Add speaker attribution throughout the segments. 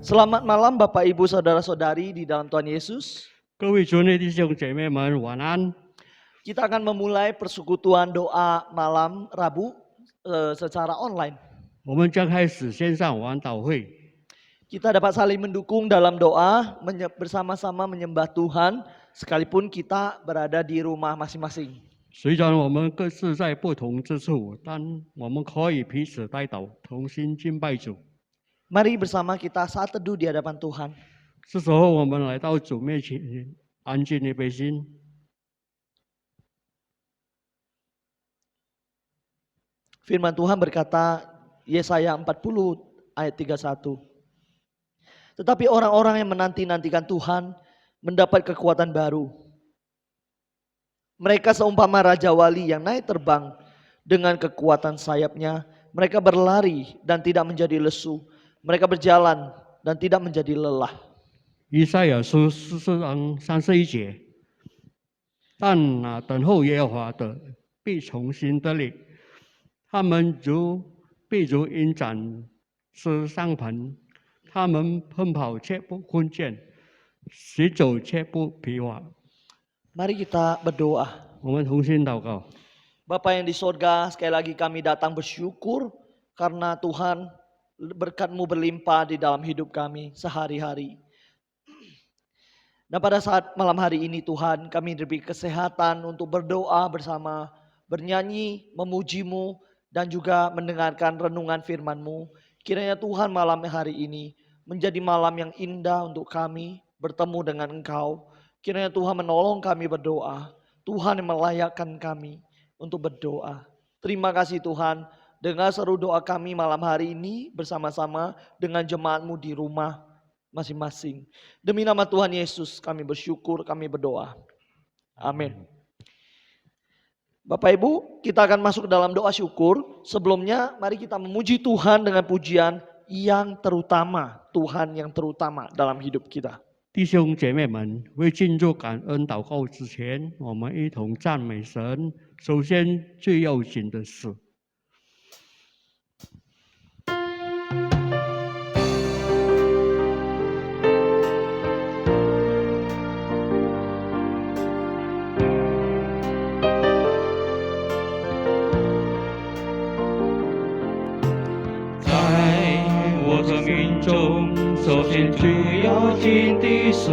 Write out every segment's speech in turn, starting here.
Speaker 1: Selamat malam Bapak Ibu Saudara-saudari di dalam Tuhan Yesus.
Speaker 2: 各位主内弟兄姐妹们，晚安。
Speaker 1: Kita akan memulai persekutuan doa malam Rabu secara online.
Speaker 2: 我们将开始线上晚祷会。
Speaker 1: Kita dapat saling mendukung dalam doa, bersama-sama menyembah Tuhan, sekalipun kita berada di rumah masing-masing.
Speaker 2: 虽然我们各自在不同之处，但我们可以彼此代祷，同心敬拜主。
Speaker 1: Mari bersama kita saat teduh di hadapan Tuhan.
Speaker 2: 这时候，我们来到主面前，安静预备心。
Speaker 1: Firman Tuhan berkata, Yesaya 40 ayat 31. Tetapi orang-orang yang menanti-nantikan Tuhan mendapat kekuatan baru. Mereka seumpama Raja Wali yang naik terbang dengan kekuatan sayapnya. Mereka berlari dan tidak menjadi lesu. Mereka berjalan dan tidak menjadi lelah.
Speaker 2: 以赛亚书44章31节，但那等候耶和华的必重新得力，他们必如鹰展翅上腾，他们奔跑却不困倦，行走却不疲乏。
Speaker 1: Mari kita berdoa.
Speaker 2: 我们同心祷告。
Speaker 1: Bapa yang di sorga, sekali lagi kami datang bersyukur karena Tuhan berkat-Mu berlimpah di dalam hidup kami sehari-hari. Dan pada saat malam hari ini Tuhan, kami diberi kesehatan untuk berdoa bersama, bernyanyi, memuji-Mu, dan juga mendengarkan renungan firman-Mu. Kiranya Tuhan malam hari ini menjadi malam yang indah untuk kami bertemu dengan Engkau. Kiranya Tuhan menolong kami berdoa. Tuhan yang melayakkan kami untuk berdoa. Terima kasih Tuhan. Dengar seru doa kami malam hari ini bersama-sama dengan jemaat-Mu di rumah masing-masing. Demi nama Tuhan Yesus kami bersyukur, kami berdoa. Amin. Bapak Ibu, kita akan masuk ke dalam doa syukur. Sebelumnya mari kita memuji Tuhan dengan pujian yang terutama. Tuhan yang terutama dalam hidup kita.
Speaker 2: 弟兄姐妹们，为进入感恩祷告之前，我们一同赞美神。首先，最要紧的是， 我生命中，首先最要紧的是，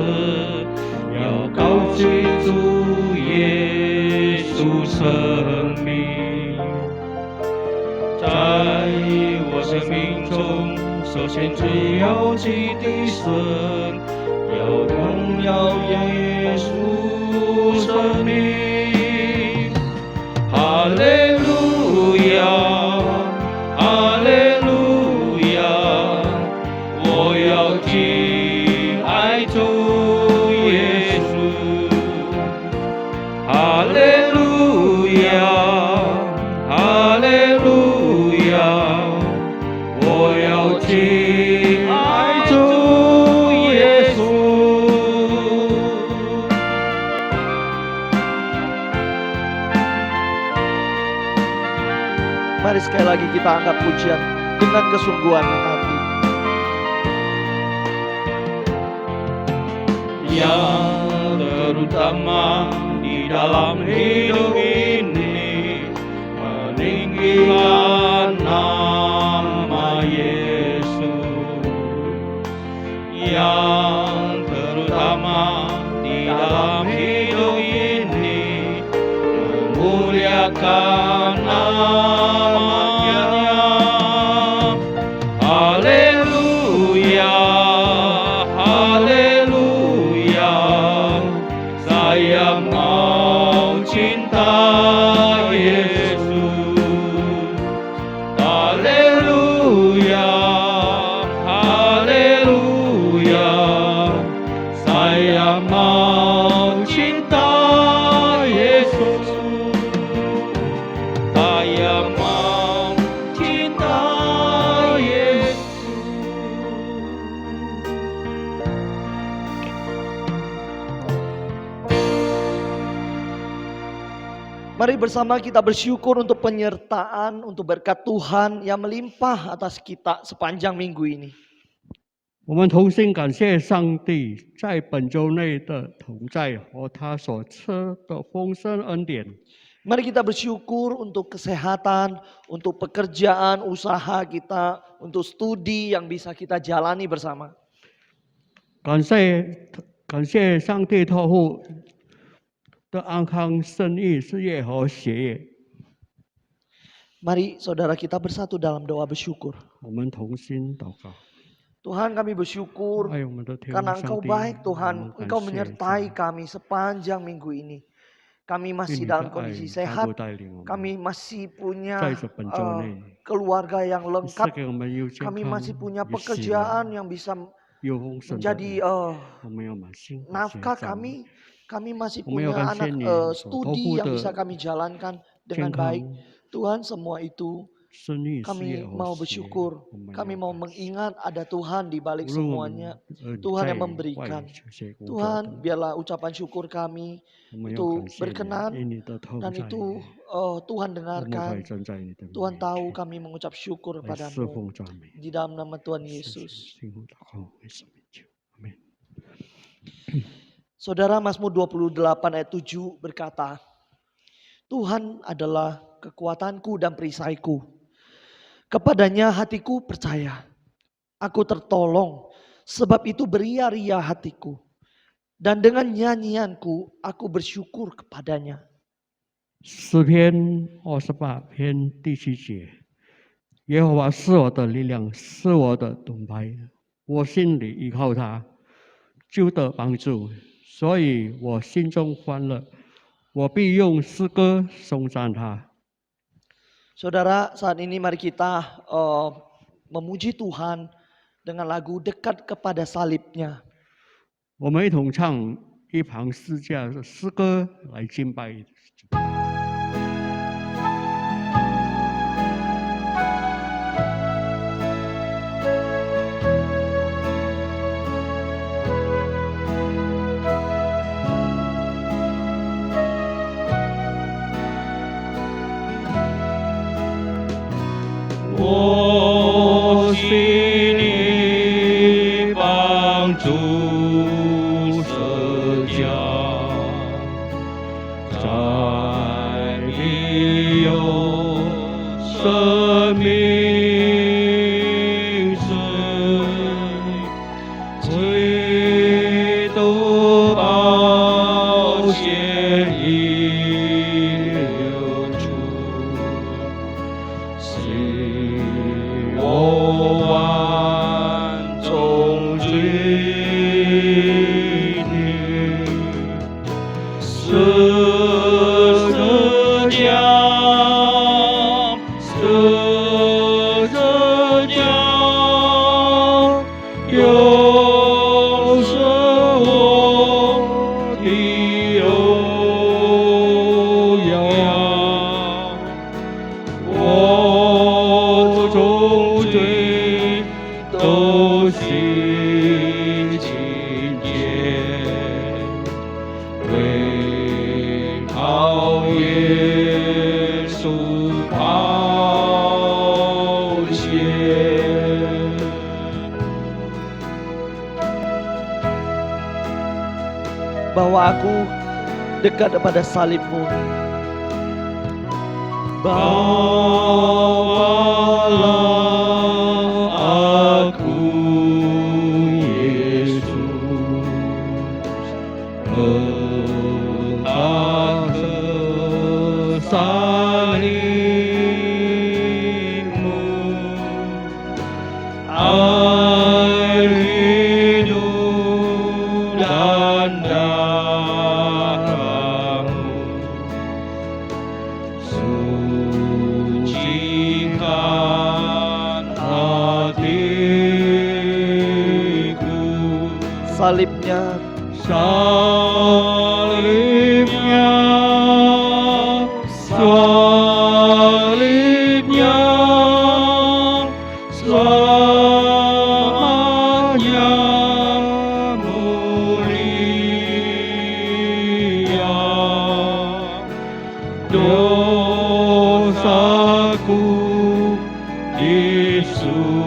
Speaker 2: 要高举主耶稣生命。在我生命中，首先最要紧的是，要荣耀耶稣生命。哈利路亚，哈利路亚。 我要敬爱主耶稣，哈利路亚，哈利路亚。我要敬爱主耶稣。
Speaker 1: Mari sekali lagi kita angkat pujian dengan kesungguhan hati.
Speaker 2: Yang terutama di dalam hidup ini meninggikan nama Yesus. Yang terutama di dalam hidup ini memuliakan namanya. Haleluya. Saya mau cinta Yesus. Haleluya, haleluya. Saya mau cinta Yesus. Saya mau cinta Yesus.
Speaker 1: Mari bersama kita bersyukur untuk penyertaan, untuk berkat Tuhan yang melimpah atas kita sepanjang minggu ini.
Speaker 2: 我们同心感谢上帝在本周内的同在和他所赐的丰盛恩典。
Speaker 1: Mari kita bersyukur untuk kesehatan, untuk pekerjaan, usaha kita, untuk studi yang bisa kita jalani bersama.
Speaker 2: 感谢上帝透过的安康、生意、事业和学业。
Speaker 1: Mari saudara kita bersatu dalam doa bersyukur.
Speaker 2: 我们同心祷告。
Speaker 1: Tuhan, kami bersyukur
Speaker 2: 爱我们的天
Speaker 1: karena
Speaker 2: 父上
Speaker 1: Engkau
Speaker 2: 帝，
Speaker 1: baik
Speaker 2: 我
Speaker 1: Tuhan,
Speaker 2: 们感
Speaker 1: Engkau
Speaker 2: 谢
Speaker 1: menyertai
Speaker 2: 主，
Speaker 1: kami sepanjang minggu ini. Kami
Speaker 2: 因
Speaker 1: masih
Speaker 2: 你的
Speaker 1: dalam
Speaker 2: 爱
Speaker 1: kondisi
Speaker 2: 高
Speaker 1: sehat,
Speaker 2: 度带领我们，
Speaker 1: kami masih
Speaker 2: 在
Speaker 1: punya
Speaker 2: 这本周内，
Speaker 1: keluarga yang
Speaker 2: 你赐
Speaker 1: lengkap,
Speaker 2: 给我们有健
Speaker 1: kami
Speaker 2: 康、
Speaker 1: masih punya
Speaker 2: 有喜乐、
Speaker 1: pekerjaan yang bisa
Speaker 2: 有丰盛的
Speaker 1: menjadi
Speaker 2: 爱，我们要满心感谢
Speaker 1: nafkah
Speaker 2: 赞美
Speaker 1: kami. Kami masih
Speaker 2: 我们要
Speaker 1: punya
Speaker 2: 感谢
Speaker 1: anak
Speaker 2: 你所托
Speaker 1: studi
Speaker 2: 付
Speaker 1: yang
Speaker 2: 的
Speaker 1: bisa kami jalankan
Speaker 2: 健
Speaker 1: dengan
Speaker 2: 康、
Speaker 1: baik. Tuhan, semua itu
Speaker 2: 生意、事
Speaker 1: kami
Speaker 2: 业和
Speaker 1: mau
Speaker 2: 学业，
Speaker 1: bersyukur,
Speaker 2: 我们
Speaker 1: kami
Speaker 2: 要
Speaker 1: mau
Speaker 2: 感谢。
Speaker 1: mengingat ada Tuhan di
Speaker 2: 无
Speaker 1: balik
Speaker 2: 论我们
Speaker 1: semuanya.
Speaker 2: 你
Speaker 1: Tuhan
Speaker 2: 在
Speaker 1: yang
Speaker 2: 外
Speaker 1: memberikan.
Speaker 2: 这些工作
Speaker 1: Tuhan,
Speaker 2: 的，
Speaker 1: biarlah ucapan syukur kami
Speaker 2: 我们要
Speaker 1: itu
Speaker 2: 感谢你，
Speaker 1: berkenan
Speaker 2: 因你的同
Speaker 1: dan
Speaker 2: 在，
Speaker 1: itu Tuhan
Speaker 2: 我们可以
Speaker 1: dengarkan.
Speaker 2: 站在你的
Speaker 1: Tuhan
Speaker 2: 面
Speaker 1: tahu
Speaker 2: 前
Speaker 1: kami mengucap syukur
Speaker 2: 来侍
Speaker 1: padamu
Speaker 2: 奉赞美。
Speaker 1: di dalam nama Tuhan
Speaker 2: 谢谢，
Speaker 1: Yesus.
Speaker 2: 幸福祷告，为神名求，阿门。
Speaker 1: Saudara, Mazmur 28 ayat 7 berkata, Tuhan adalah kekuatanku dan perisaiku. Kepadanya hatiku percaya. Aku tertolong, sebab itu beria-ria hatiku. Dan dengan nyanyianku, aku bersyukur kepadanya.
Speaker 2: 诗篇28篇第7节，耶和华是我的力量，是我的盾牌，我心里依靠他，就得帮助，所以我心中欢乐，我必用诗歌颂赞他。
Speaker 1: Saudara, saat ini mari kita memuji Tuhan dengan lagu dekat kepada salibnya.
Speaker 2: 我们一同唱一旁诗架的诗歌来敬拜。 我心里帮助舍家，在你有生命水，唯独宝血已流出。 是我万众罪孽，是这家，是这家，又是我的荣耀。 我种罪都是清洁，为靠耶稣宝血。
Speaker 1: Bahwa aku dekat kepada salibmu.
Speaker 2: Bawalah aku Yesus engkau ke salibmu, air hidup dan darahmu sucikan hatiku.
Speaker 1: Salibnya,
Speaker 2: Salibnya, salibnya, selamanya mulia. Dosaku disucikan.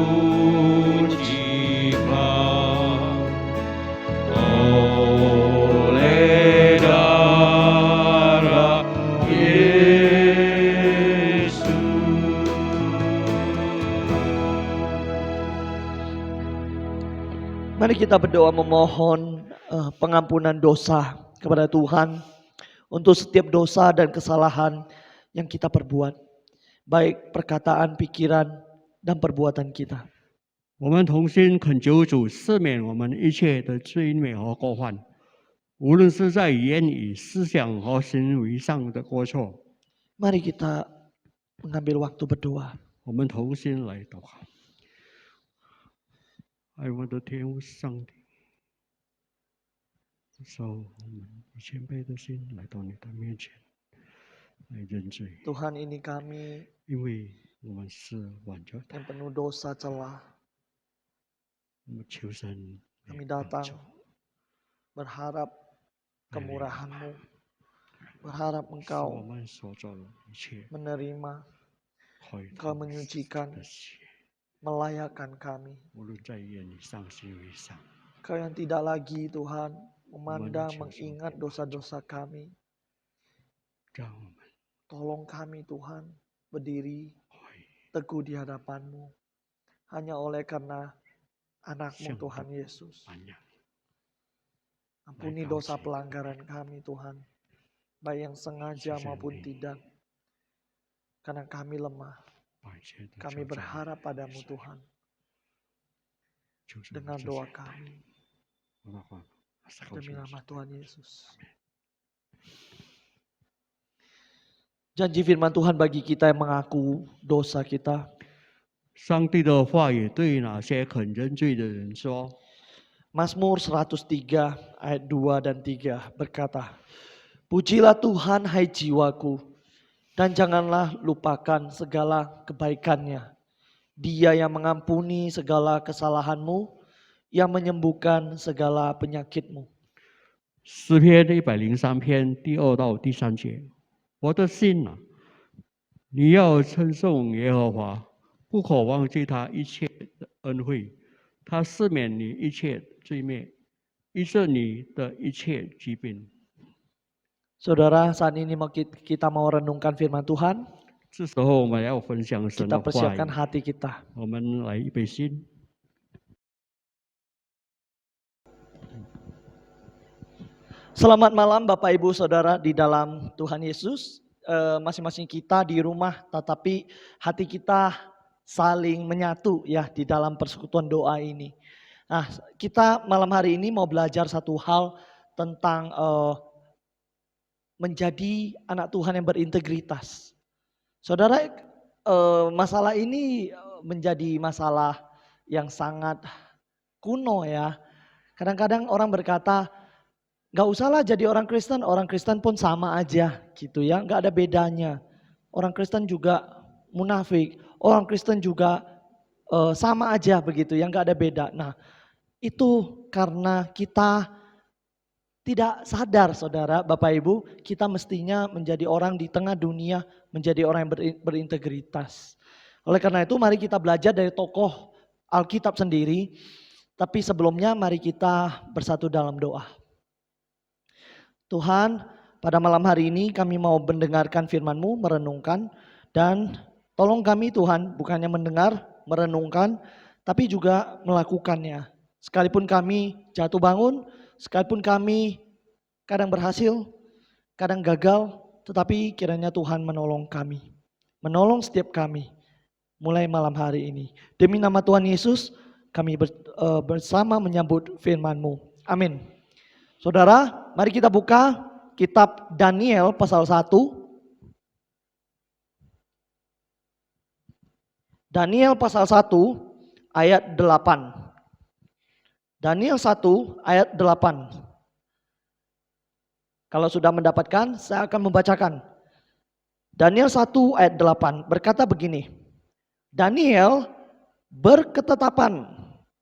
Speaker 1: Mari kita berdoa memohon pengampunan dosa kepada Tuhan untuk setiap dosa dan kesalahan yang kita perbuat, baik perkataan, pikiran, dan perbuatan kita.
Speaker 2: 我们同心恳求主赦免我们一切的罪孽和过犯，无论是在言语、思想和行为上的过错。
Speaker 1: Mari kita mengambil waktu berdoa.
Speaker 2: 我们同心来祷告。爱我的天父上帝，收我们以谦卑的心来到你的面前，来认罪，
Speaker 1: Tuhan, ini kami
Speaker 2: 因为我们是挽着他，
Speaker 1: yang penuh dosa celah.
Speaker 2: 我们求神
Speaker 1: Kami
Speaker 2: 来帮
Speaker 1: datang
Speaker 2: 助，
Speaker 1: berharap kemurahan-Mu, berharap
Speaker 2: 使我
Speaker 1: Engkau
Speaker 2: 们所做的一切
Speaker 1: menerima,
Speaker 2: 可以
Speaker 1: Engkau
Speaker 2: 透过
Speaker 1: menyucikan,
Speaker 2: 的血，
Speaker 1: melayakkan kami.
Speaker 2: 无论在言语上、行为上，
Speaker 1: Engkau yang tidak lagi Tuhan memandang, mengingat dosa-dosa kami.
Speaker 2: 让我们
Speaker 1: Tolong kami Tuhan berdiri
Speaker 2: 可以
Speaker 1: teguh di hadapan-Mu. Hanya oleh karena anak-Mu
Speaker 2: Siang
Speaker 1: Tuhan
Speaker 2: berdoa.
Speaker 1: Yesus.
Speaker 2: 安养。
Speaker 1: Ampuni
Speaker 2: Baik,
Speaker 1: dosa
Speaker 2: Kau
Speaker 1: pelanggaran kami Tuhan. Baik yang sengaja
Speaker 2: Sejati.
Speaker 1: maupun tidak. Karena kami lemah.
Speaker 2: 把一切都
Speaker 1: Kami
Speaker 2: 交在
Speaker 1: berharap
Speaker 2: 你
Speaker 1: padamu
Speaker 2: 手上
Speaker 1: Tuhan.
Speaker 2: 求主
Speaker 1: Dengar
Speaker 2: 这
Speaker 1: doa
Speaker 2: 些带
Speaker 1: kami.
Speaker 2: 领我祷告，是靠
Speaker 1: Demi
Speaker 2: 主
Speaker 1: nama
Speaker 2: 耶稣
Speaker 1: Tuhan Yesus.
Speaker 2: Amin.
Speaker 1: Janji firman Tuhan bagi kita yang mengaku dosa kita.
Speaker 2: 上帝的话语对那些肯认罪的人说：
Speaker 1: Mazmur 103 ayat 2 dan 3 berkata, Pujilah Tuhan hai jiwaku, dan janganlah lupakan segala kebaikannya. Dia yang mengampuni segala kesalahanmu, yang menyembuhkan segala penyakitmu.
Speaker 2: 诗篇103篇第2到第3节，我的心啊，你要称颂耶和华，不可忘记他一切的恩惠，他赦免你一切罪孽，医治你的一切疾病。
Speaker 1: Saudara, saat ini kita mau renungkan firman Tuhan.
Speaker 2: 这时候我们要分享神
Speaker 1: Kita
Speaker 2: 的话
Speaker 1: persiapkan
Speaker 2: 语，
Speaker 1: hati kita.
Speaker 2: 我们来预备心。
Speaker 1: Selamat malam Bapak Ibu Saudara di dalam Tuhan Yesus. Masing-masing kita di rumah, tetapi hati kita saling menyatu ya di dalam persekutuan doa ini. Nah, kita malam hari ini mau belajar satu hal tentang menjadi anak Tuhan yang berintegritas. Saudara, masalah ini menjadi masalah yang sangat kuno ya. Kadang-kadang orang berkata, gak usahlah jadi orang Kristen pun sama aja gitu ya, gak ada bedanya. Orang Kristen juga munafik, orang Kristen juga sama aja begitu ya, gak ada beda. Nah itu karena kita tidak sadar saudara, Bapak Ibu, kita mestinya menjadi orang di tengah dunia, menjadi orang yang berintegritas. Oleh karena itu mari kita belajar dari tokoh Alkitab sendiri, tapi sebelumnya mari kita bersatu dalam doa. Tuhan, pada malam hari ini kami mau mendengarkan firman-Mu, merenungkan, dan tolong kami Tuhan bukannya mendengar, merenungkan, tapi juga melakukannya. Sekalipun kami jatuh bangun, sekalipun kami kadang berhasil, kadang gagal, tetapi kiranya Tuhan menolong kami, menolong setiap kami mulai malam hari ini. Demi nama Tuhan Yesus, kami bersama menyambut firman-Mu. Amin. Saudara, mari kita buka kitab Daniel pasal 1. Daniel pasal 1 ayat 8. Daniel 1 ayat 8. Kalau sudah mendapatkan, saya akan membacakan. Daniel 1 ayat 8 berkata begini. Daniel berketetapan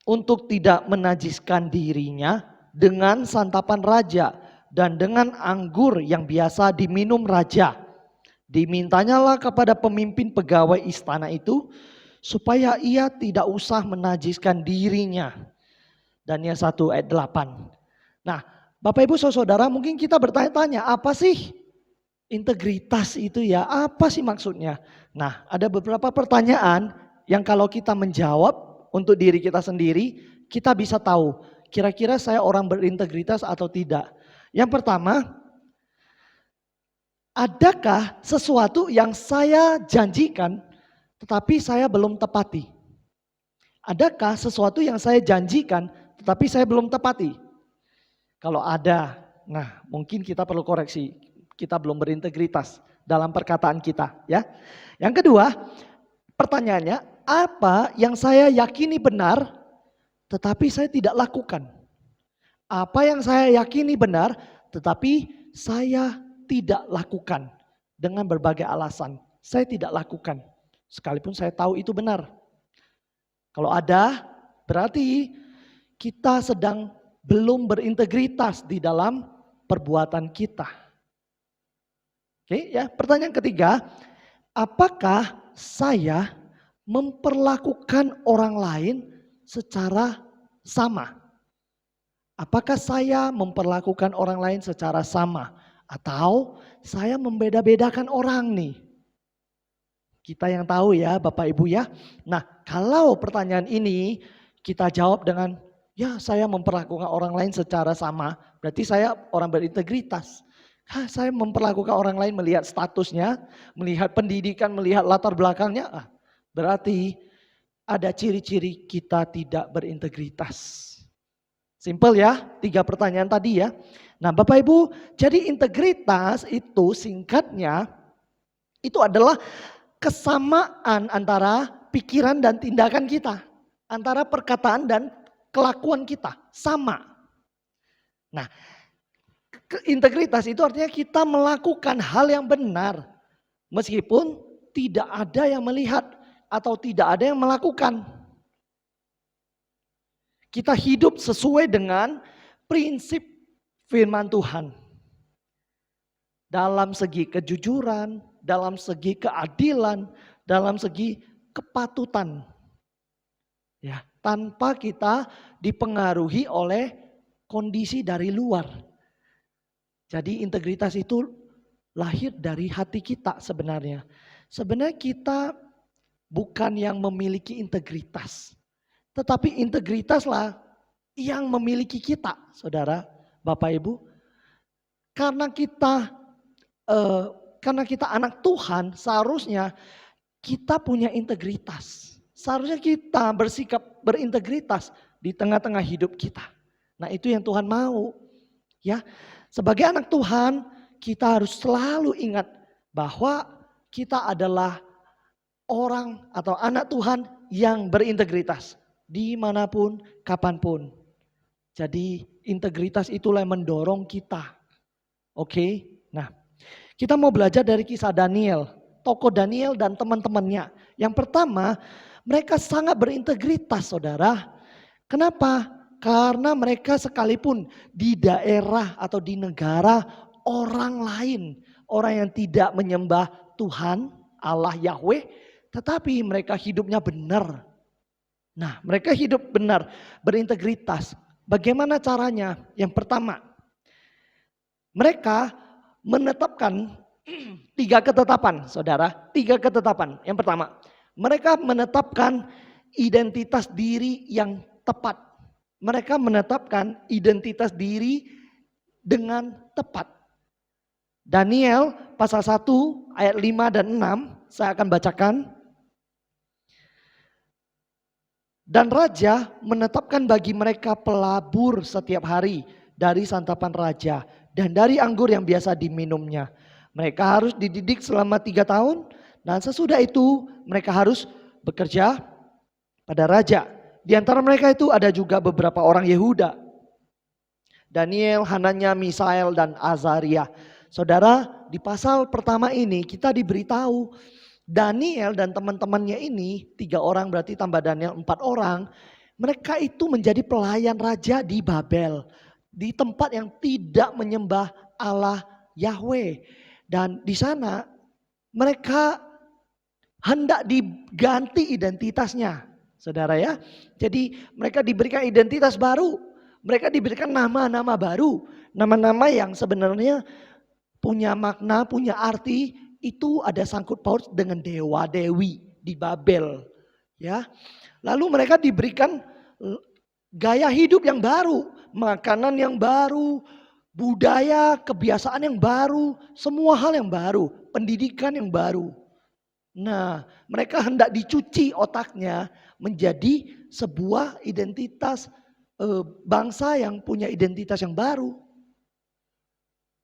Speaker 1: untuk tidak menajiskan dirinya dengan santapan raja dan dengan anggur yang biasa diminum raja. Dimintanyalah kepada pemimpin pegawai istana itu supaya ia tidak usah menajiskan dirinya. Daniel 1 ayat 8. Nah, Bapak Ibu Saudara, mungkin kita bertanya-tanya, apa sih integritas itu ya? Apa sih maksudnya? Nah, ada beberapa pertanyaan yang kalau kita menjawab untuk diri kita sendiri, kita bisa tahu kira-kira saya orang berintegritas atau tidak. Yang pertama, adakah sesuatu yang saya janjikan tetapi saya belum tepati? Adakah sesuatu yang saya janjikan tetapi saya belum tepati? Kalau ada, nah mungkin kita perlu koreksi. Kita belum berintegritas dalam perkataan kita, ya. Yang kedua, pertanyaannya, apa yang saya yakini benar tetapi saya tidak lakukan? Apa yang saya yakini benar tetapi saya tidak lakukan dengan berbagai alasan. Saya tidak lakukan sekalipun saya tahu itu benar. Kalau ada, berarti kita sedang belum berintegritas di dalam perbuatan kita. Oke, ya. Pertanyaan ketiga, apakah saya memperlakukan orang lain secara sama? Apakah saya memperlakukan orang lain secara sama? Atau saya membeda-bedakan orang nih? Kita yang tahu ya Bapak Ibu ya. Nah, kalau pertanyaan ini kita jawab dengan, ya saya memperlakukan orang lain secara sama, berarti saya orang berintegritas. Saya memperlakukan orang lain melihat statusnya, melihat pendidikan, melihat latar belakangnya, berarti ada ciri-ciri kita tidak berintegritas. Simpel ya, 3 pertanyaan tadi ya. Nah Bapak Ibu, jadi integritas itu singkatnya, itu adalah kesamaan antara pikiran dan tindakan kita. Antara perkataan dan kelakuan kita, sama. Nah, integritas itu artinya kita melakukan hal yang benar. Meskipun tidak ada yang melihat atau tidak ada yang melakukan. Kita hidup sesuai dengan prinsip firman Tuhan. Dalam segi kejujuran, dalam segi keadilan, dalam segi kepatutan. Ya, tanpa kita dipengaruhi oleh kondisi dari luar. Jadi integritas itu lahir dari hati kita sebenarnya. Sebenarnya kita bukan yang memiliki integritas. Tetapi integritaslah yang memiliki kita, saudara, Bapak Ibu. Karena kita anak Tuhan, seharusnya kita punya integritas. Seharusnya kita bersikap berintegritas di tengah-tengah hidup kita. Nah itu yang Tuhan mau. Ya, sebagai anak Tuhan kita harus selalu ingat bahwa kita adalah orang atau anak Tuhan yang berintegritas. Dimanapun, kapanpun. Jadi integritas itulah yang mendorong kita. Oke, nah kita mau belajar dari kisah Daniel. Tokoh Daniel dan teman-temannya. Yang pertama, mereka sangat berintegritas saudara. Kenapa? Karena mereka sekalipun di daerah atau di negara orang lain. Orang yang tidak menyembah Tuhan, Allah Yahweh. Tetapi mereka hidupnya benar. Nah mereka hidup benar, berintegritas. Bagaimana caranya? Yang pertama, mereka menetapkan 3 ketetapan, saudara. 3 ketetapan. Yang pertama, mereka menetapkan identitas diri yang tepat. Mereka menetapkan identitas diri dengan tepat. Daniel pasal 1 ayat 5 dan 6, saya akan bacakan. Dan raja menetapkan bagi mereka pelabur setiap hari dari santapan raja dan dari anggur yang biasa diminumnya. Mereka harus dididik selama 3 tahun dan sesudah itu mereka harus bekerja pada raja. Di antara mereka itu ada juga beberapa orang Yehuda. Daniel, Hananya, Misael dan Azaria. Saudara, di pasal pertama ini kita diberitahu Daniel dan teman-temannya ini 3 orang berarti tambah Daniel 4 orang. Mereka itu menjadi pelayan raja di Babel. Di tempat yang tidak menyembah Allah Yahweh. Dan di sana mereka hendak diganti identitasnya. Saudara ya. Jadi mereka diberikan identitas baru. Mereka diberikan nama-nama baru. Nama-nama yang sebenarnya punya makna, punya arti. Itu ada sangkut paut dengan dewa-dewi di Babel. Ya. Lalu mereka diberikan gaya hidup yang baru, makanan yang baru, budaya, kebiasaan yang baru, semua hal yang baru, pendidikan yang baru. Nah, mereka hendak dicuci otaknya menjadi sebuah identitas bangsa yang punya identitas yang baru.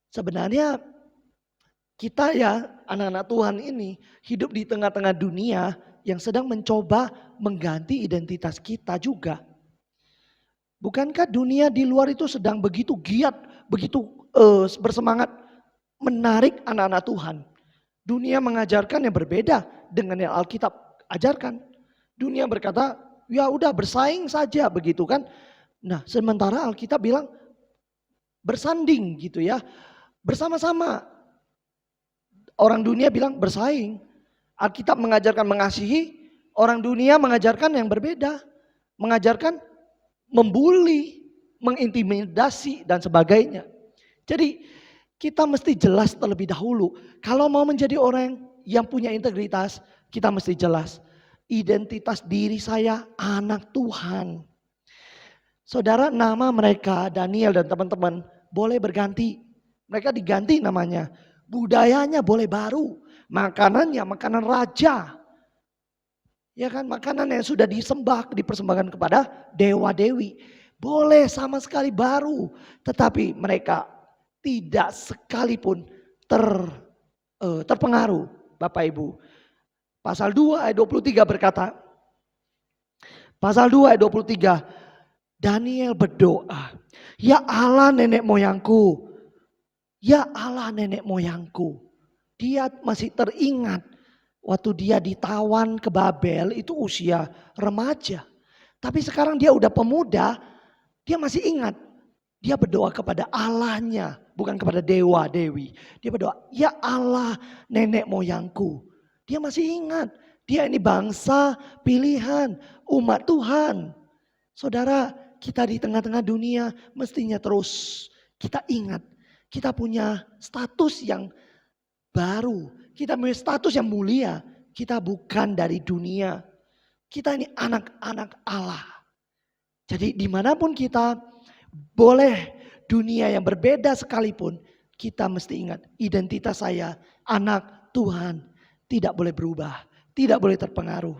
Speaker 1: Sebenarnya kita ya anak-anak Tuhan ini hidup di tengah-tengah dunia yang sedang mencoba mengganti identitas kita juga. Bukankah dunia di luar itu sedang begitu giat, begitu bersemangat menarik anak-anak Tuhan. Dunia mengajarkan yang berbeda dengan yang Alkitab ajarkan. Dunia berkata, ya udah bersaing saja begitu kan. Nah, sementara Alkitab bilang bersanding gitu ya. Bersama-sama. Orang dunia bilang bersaing. Alkitab mengajarkan mengasihi, orang dunia mengajarkan yang berbeda. Mengajarkan membuli, mengintimidasi dan sebagainya. Jadi kita mesti jelas terlebih dahulu. Kalau mau menjadi orang yang punya integritas, kita mesti jelas. Identitas diri saya anak Tuhan. Saudara, nama mereka Daniel dan teman-teman boleh berganti. Mereka diganti namanya. Budayanya boleh baru. Makanannya makanan raja. Ya kan, makanan yang sudah disembah, dipersembahkan kepada dewa-dewi. Boleh sama sekali baru. Tetapi mereka tidak sekalipun terpengaruh. Bapak Ibu. Pasal 2 ayat 23 berkata. Pasal 2 ayat 23. Daniel berdoa. Ya Allah nenek moyangku. Ya Allah nenek moyangku. Dia masih teringat. Waktu dia ditawan ke Babel itu usia remaja. Tapi sekarang dia udah pemuda. Dia masih ingat. Dia berdoa kepada Allahnya, bukan kepada dewa-dewi. Dia berdoa, ya Allah nenek moyangku. Dia masih ingat, dia ini bangsa pilihan, umat Tuhan. Saudara, kita di tengah-tengah dunia mestinya terus kita ingat. Kita punya status yang baru, kita punya status yang mulia. Kita bukan dari dunia, kita ini anak-anak Allah. Jadi dimanapun kita, boleh dunia yang berbeda sekalipun, kita mesti ingat identitas saya anak Tuhan. Tidak boleh berubah, tidak boleh terpengaruh.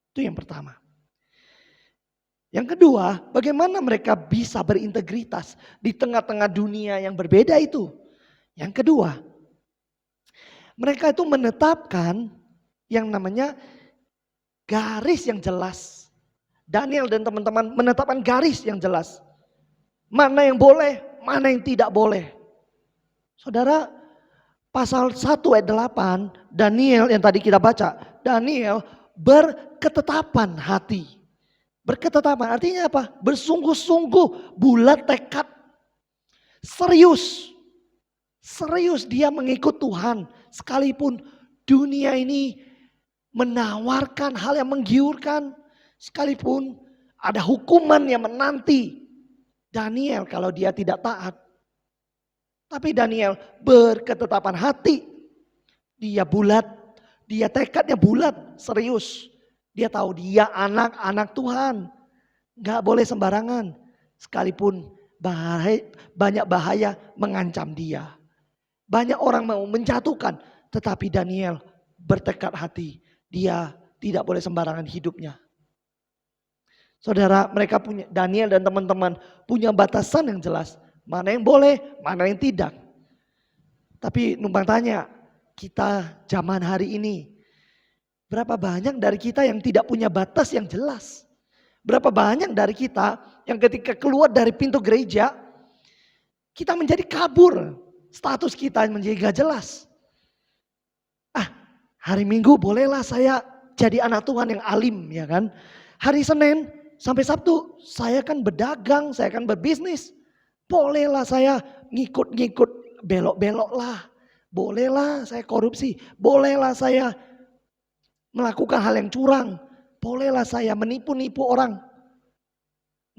Speaker 1: Itu yang pertama. Yang kedua, bagaimana mereka bisa berintegritas di tengah-tengah dunia yang berbeda itu. Yang kedua, mereka itu menetapkan yang namanya garis yang jelas. Daniel dan teman-teman menetapkan garis yang jelas. Mana yang boleh, mana yang tidak boleh. Saudara, pasal 1 ayat 8, Daniel yang tadi kita baca. Daniel berketetapan hati. Berketetapan artinya apa? Bersungguh-sungguh, bulat tekad. Serius. Serius dia mengikut Tuhan. Sekalipun dunia ini menawarkan hal yang menggiurkan. Sekalipun ada hukuman yang menanti Daniel kalau dia tidak taat. Tapi Daniel berketetapan hati. Dia bulat, dia tekadnya bulat, serius. Dia tahu dia anak-anak Tuhan. Gak boleh sembarangan. Sekalipun banyak bahaya mengancam dia. Banyak orang mau menjatuhkan. Tetapi Daniel bertekad hati. Dia tidak boleh sembarangan hidupnya. Saudara, mereka punya, Daniel dan teman-teman punya batasan yang jelas. Mana yang boleh, mana yang tidak. Tapi numpang tanya, kita zaman hari ini, berapa banyak dari kita yang tidak punya batas yang jelas? Berapa banyak dari kita yang ketika keluar dari pintu gereja, kita menjadi kabur. Status kita menjadi gak jelas. Hari Minggu bolehlah saya jadi anak Tuhan yang alim, ya kan? Hari Senin sampai Sabtu saya kan berdagang, saya kan berbisnis. Bolehlah saya ngikut-ngikut, belok-belok lah. Bolehlah saya korupsi, bolehlah saya melakukan hal yang curang. Bolehlah saya menipu-nipu orang,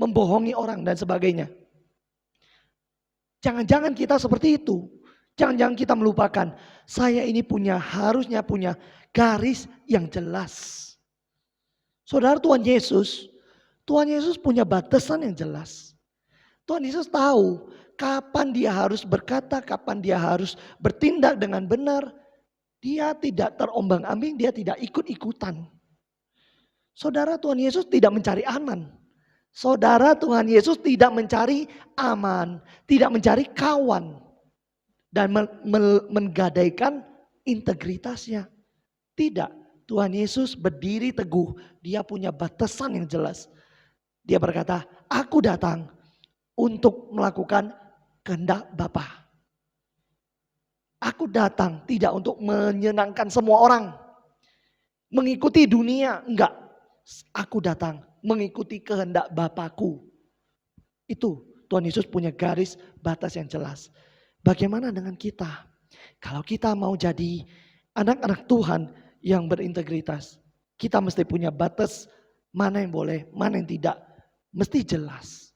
Speaker 1: membohongi orang dan sebagainya. Jangan-jangan kita seperti itu. Jangan-jangan kita melupakan, saya ini harusnya punya garis yang jelas. Saudara, Tuhan Yesus Tuhan Yesus punya batasan yang jelas. Tuhan Yesus tahu kapan dia harus berkata, kapan dia harus bertindak dengan benar. Dia tidak terombang-ambing, dia tidak ikut-ikutan. Saudara, Tuhan Yesus tidak mencari aman. Saudara, Tuhan Yesus tidak mencari aman, tidak mencari kawan. Dan menggadaikan integritasnya. Tidak, Tuhan Yesus berdiri teguh, dia punya batasan yang jelas. Dia berkata, aku datang untuk melakukan kehendak Bapa. Aku datang tidak untuk menyenangkan semua orang. Mengikuti dunia, enggak. Aku datang mengikuti kehendak Bapakku. Itu Tuhan Yesus punya garis batas yang jelas. Bagaimana dengan kita? Kalau kita mau jadi anak-anak Tuhan yang berintegritas, kita mesti punya batas mana yang boleh, mana yang tidak. Mesti jelas.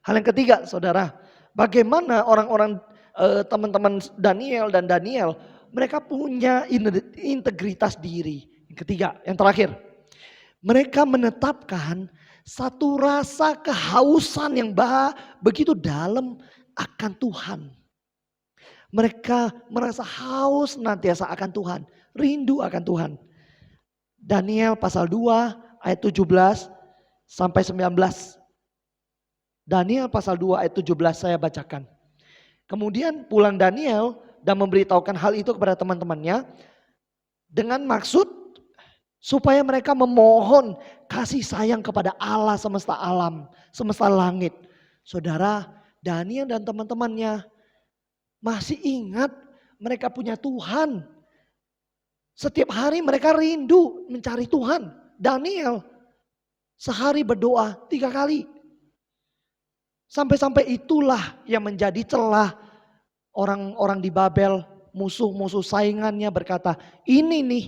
Speaker 1: Hal yang ketiga, saudara, bagaimana orang-orang teman-teman Daniel dan Daniel, mereka punya integritas diri. Yang ketiga, yang terakhir, mereka menetapkan satu rasa kehausan yang begitu dalam akan Tuhan. Mereka merasa haus nantiasa akan Tuhan, rindu akan Tuhan. Daniel pasal 2 ayat 17 sampai 19. Daniel pasal 2 ayat 17 saya bacakan. Kemudian pulang Daniel dan memberitahukan hal itu kepada teman-temannya dengan maksud supaya mereka memohon kasih sayang kepada Allah semesta alam, semesta langit. Saudara, Daniel dan teman-temannya masih ingat mereka punya Tuhan. Setiap hari mereka rindu mencari Tuhan. Daniel sehari berdoa 3 kali. Sampai-sampai itulah yang menjadi celah orang-orang di Babel, musuh-musuh saingannya berkata, ini nih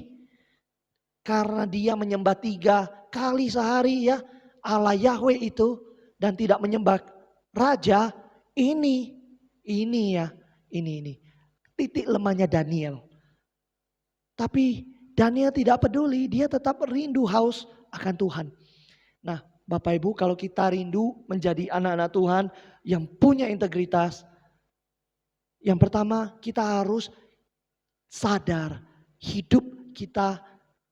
Speaker 1: karena dia menyembah 3 kali sehari ya Allah Yahweh itu dan tidak menyembah raja, ini ya. Ini titik lemahnya Daniel. Tapi Daniel tidak peduli, dia tetap rindu haus akan Tuhan. Nah, Bapak Ibu, kalau kita rindu menjadi anak-anak Tuhan yang punya integritas, yang pertama kita harus sadar hidup kita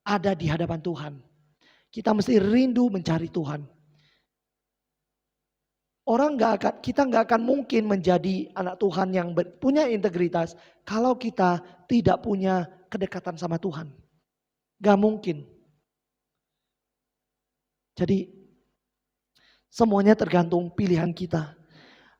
Speaker 1: ada di hadapan Tuhan. Kita mesti rindu mencari Tuhan. Kita nggak akan mungkin menjadi anak Tuhan yang punya integritas kalau kita tidak punya kedekatan sama Tuhan. Gak mungkin. Jadi semuanya tergantung pilihan kita.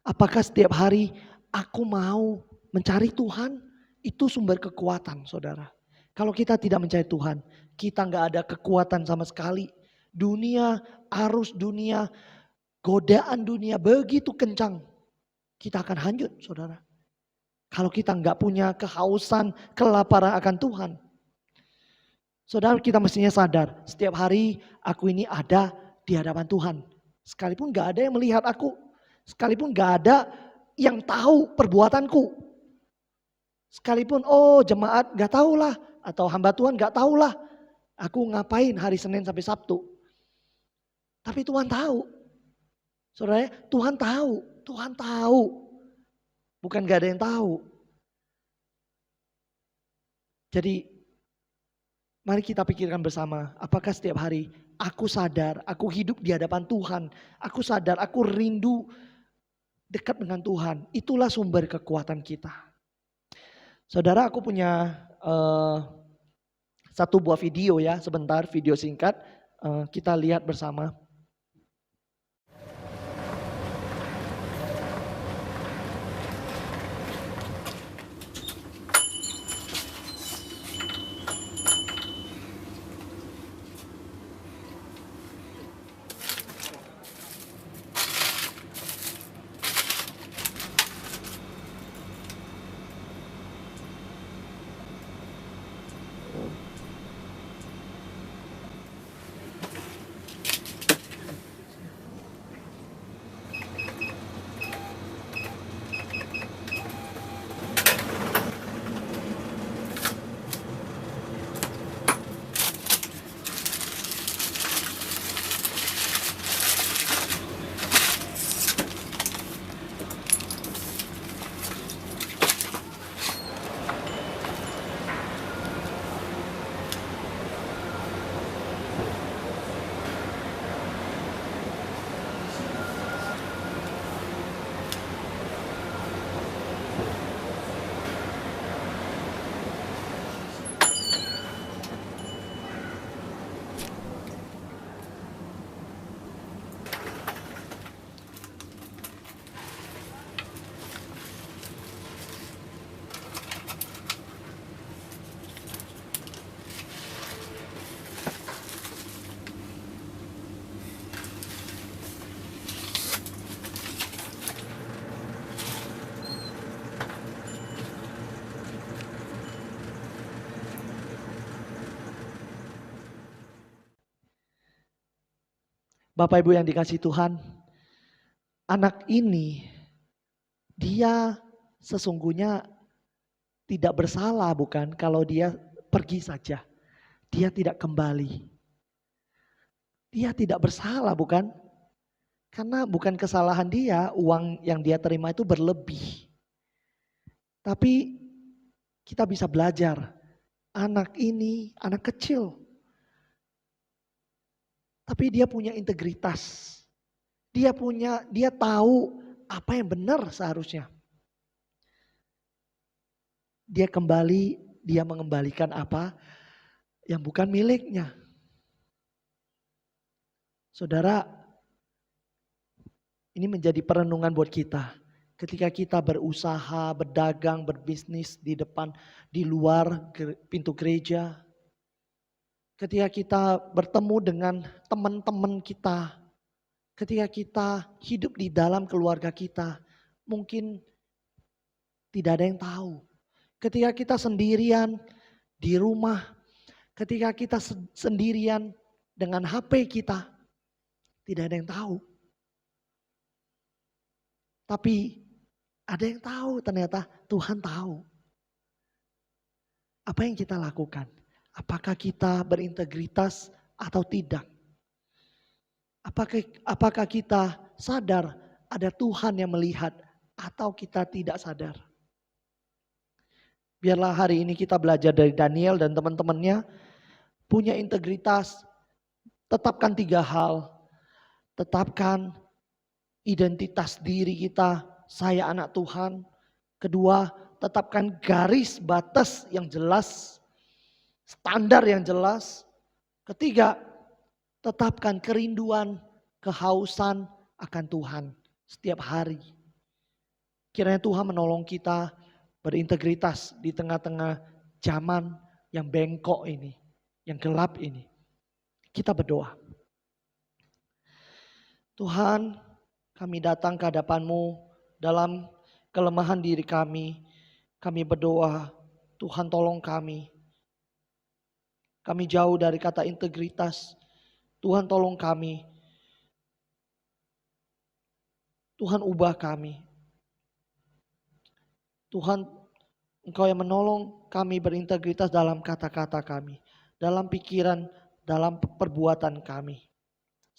Speaker 1: Apakah setiap hari aku mau mencari Tuhan? Itu sumber kekuatan, saudara. Kalau kita tidak mencari Tuhan, kita nggak ada kekuatan sama sekali. Dunia, arus dunia, godaan dunia begitu kencang, kita akan hanyut, saudara. Kalau kita nggak punya kehausan, kelaparan akan Tuhan. Saudara, kita mestinya sadar, setiap hari aku ini ada di hadapan Tuhan. Sekalipun nggak ada yang melihat aku, sekalipun nggak ada yang tahu perbuatanku. Sekalipun jemaat nggak tahulah, atau hamba Tuhan nggak tahulah, aku ngapain hari Senin sampai Sabtu. Tapi Tuhan tahu. Saudara, Tuhan tahu. Bukan gak ada yang tahu. Jadi mari kita pikirkan bersama, apakah setiap hari aku sadar, aku hidup di hadapan Tuhan. Aku sadar, aku rindu dekat dengan Tuhan. Itulah sumber kekuatan kita. Saudara, aku punya satu buah video ya, sebentar video singkat. Kita lihat bersama. Bapak Ibu yang dikasihi Tuhan, anak ini dia sesungguhnya tidak bersalah bukan kalau dia pergi saja. Dia tidak kembali. Dia tidak bersalah bukan? Karena bukan kesalahan dia, uang yang dia terima itu berlebih. Tapi kita bisa belajar, anak ini anak kecil. Tapi dia punya integritas. Dia tahu apa yang benar seharusnya. Dia mengembalikan apa yang bukan miliknya. Saudara, ini menjadi perenungan buat kita. Ketika kita berusaha, berdagang, berbisnis di depan, di luar pintu gereja. Ketika kita bertemu dengan teman-teman kita. Ketika kita hidup di dalam keluarga kita. Mungkin tidak ada yang tahu. Ketika kita sendirian di rumah. Ketika kita sendirian dengan HP kita. Tidak ada yang tahu. Tapi ada yang tahu, ternyata Tuhan tahu. Apa yang kita lakukan? Apakah kita berintegritas atau tidak? Apakah kita sadar ada Tuhan yang melihat atau kita tidak sadar? Biarlah hari ini kita belajar dari Daniel dan teman-temannya punya integritas. Tetapkan 3 hal. Tetapkan identitas diri kita, saya anak Tuhan. Kedua, tetapkan garis batas yang jelas, standar yang jelas. Ketiga, tetapkan kerinduan, kehausan akan Tuhan setiap hari. Kiranya Tuhan menolong kita berintegritas di tengah-tengah zaman yang bengkok ini, yang gelap ini. Kita berdoa. Tuhan, kami datang ke hadapan-Mu dalam kelemahan diri kami. Kami berdoa, Tuhan tolong kami. Kami jauh dari kata integritas. Tuhan tolong kami. Tuhan ubah kami. Tuhan, Engkau yang menolong kami berintegritas dalam kata-kata kami. Dalam pikiran, dalam perbuatan kami.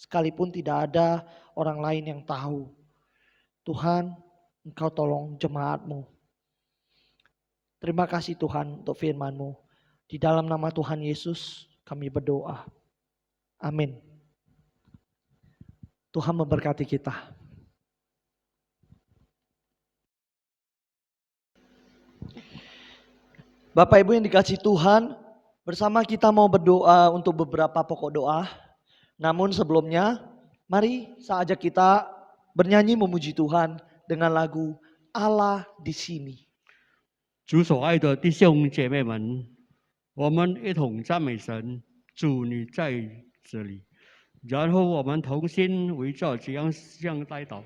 Speaker 1: Sekalipun tidak ada orang lain yang tahu. Tuhan, Engkau tolong jemaat-Mu. Terima kasih Tuhan untuk firman-Mu. Di dalam nama Tuhan Yesus kami berdoa. Amin. Tuhan memberkati kita. Bapak Ibu yang dikasihi Tuhan, bersama kita mau berdoa untuk beberapa pokok doa. Namun sebelumnya, mari saya ajak kita bernyanyi memuji Tuhan dengan lagu Allah di sini.
Speaker 2: 主所爱的弟兄姐妹们，我们一同赞美神，主你在这里。然后我们同心围着这样带祷。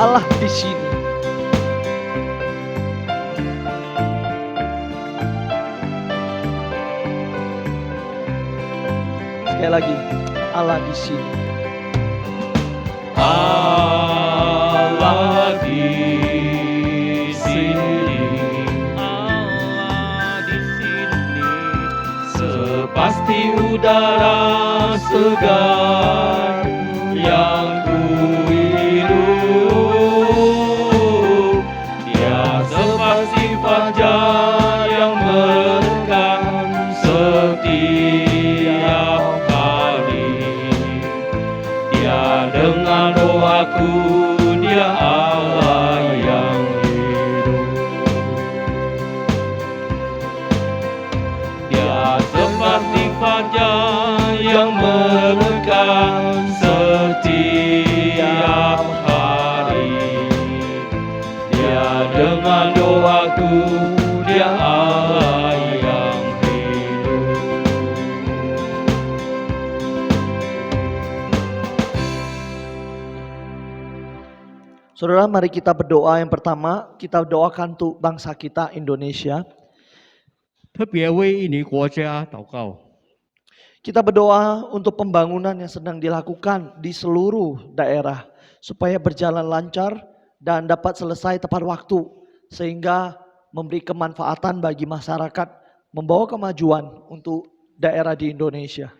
Speaker 1: Allah di sini. Sekali lagi, Allah di sini.
Speaker 2: Allah di sini, Allah di sini, sepasti udara segar yang ku Dia dengar doaku, Dia Allah yang hidup. Dia seperti fajar yang menekan setiap hari. Dia dengar doaku, Dia Allah yang hidup.
Speaker 1: Saudara, mari kita berdoa. Yang pertama, kita doakan untuk bangsa kita Indonesia.
Speaker 2: 特别为印尼国家祷告，
Speaker 1: Kita berdoa untuk pembangunan yang sedang dilakukan di seluruh daerah supaya berjalan lancar dan dapat selesai tepat waktu sehingga memberi kemanfaatan bagi masyarakat, membawa kemajuan untuk daerah di Indonesia.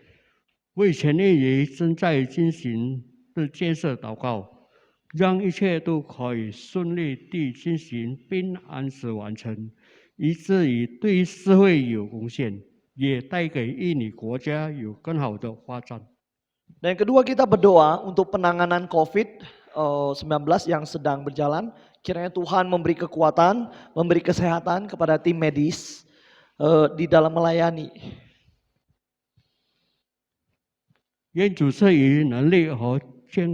Speaker 2: 为前印尼正在进行的建设祷告，让一切都可以顺利地进行并按时完成，以至于对社会有贡献，也带给印尼国家有更好的发展。
Speaker 1: Dan yang kedua, kita berdoa untuk penanganan COVID-19 yang sedang berjalan. Kiranya Tuhan memberi kekuatan, memberi kesehatan kepada tim medis di dalam melayani.
Speaker 2: 愿主赐予能力和健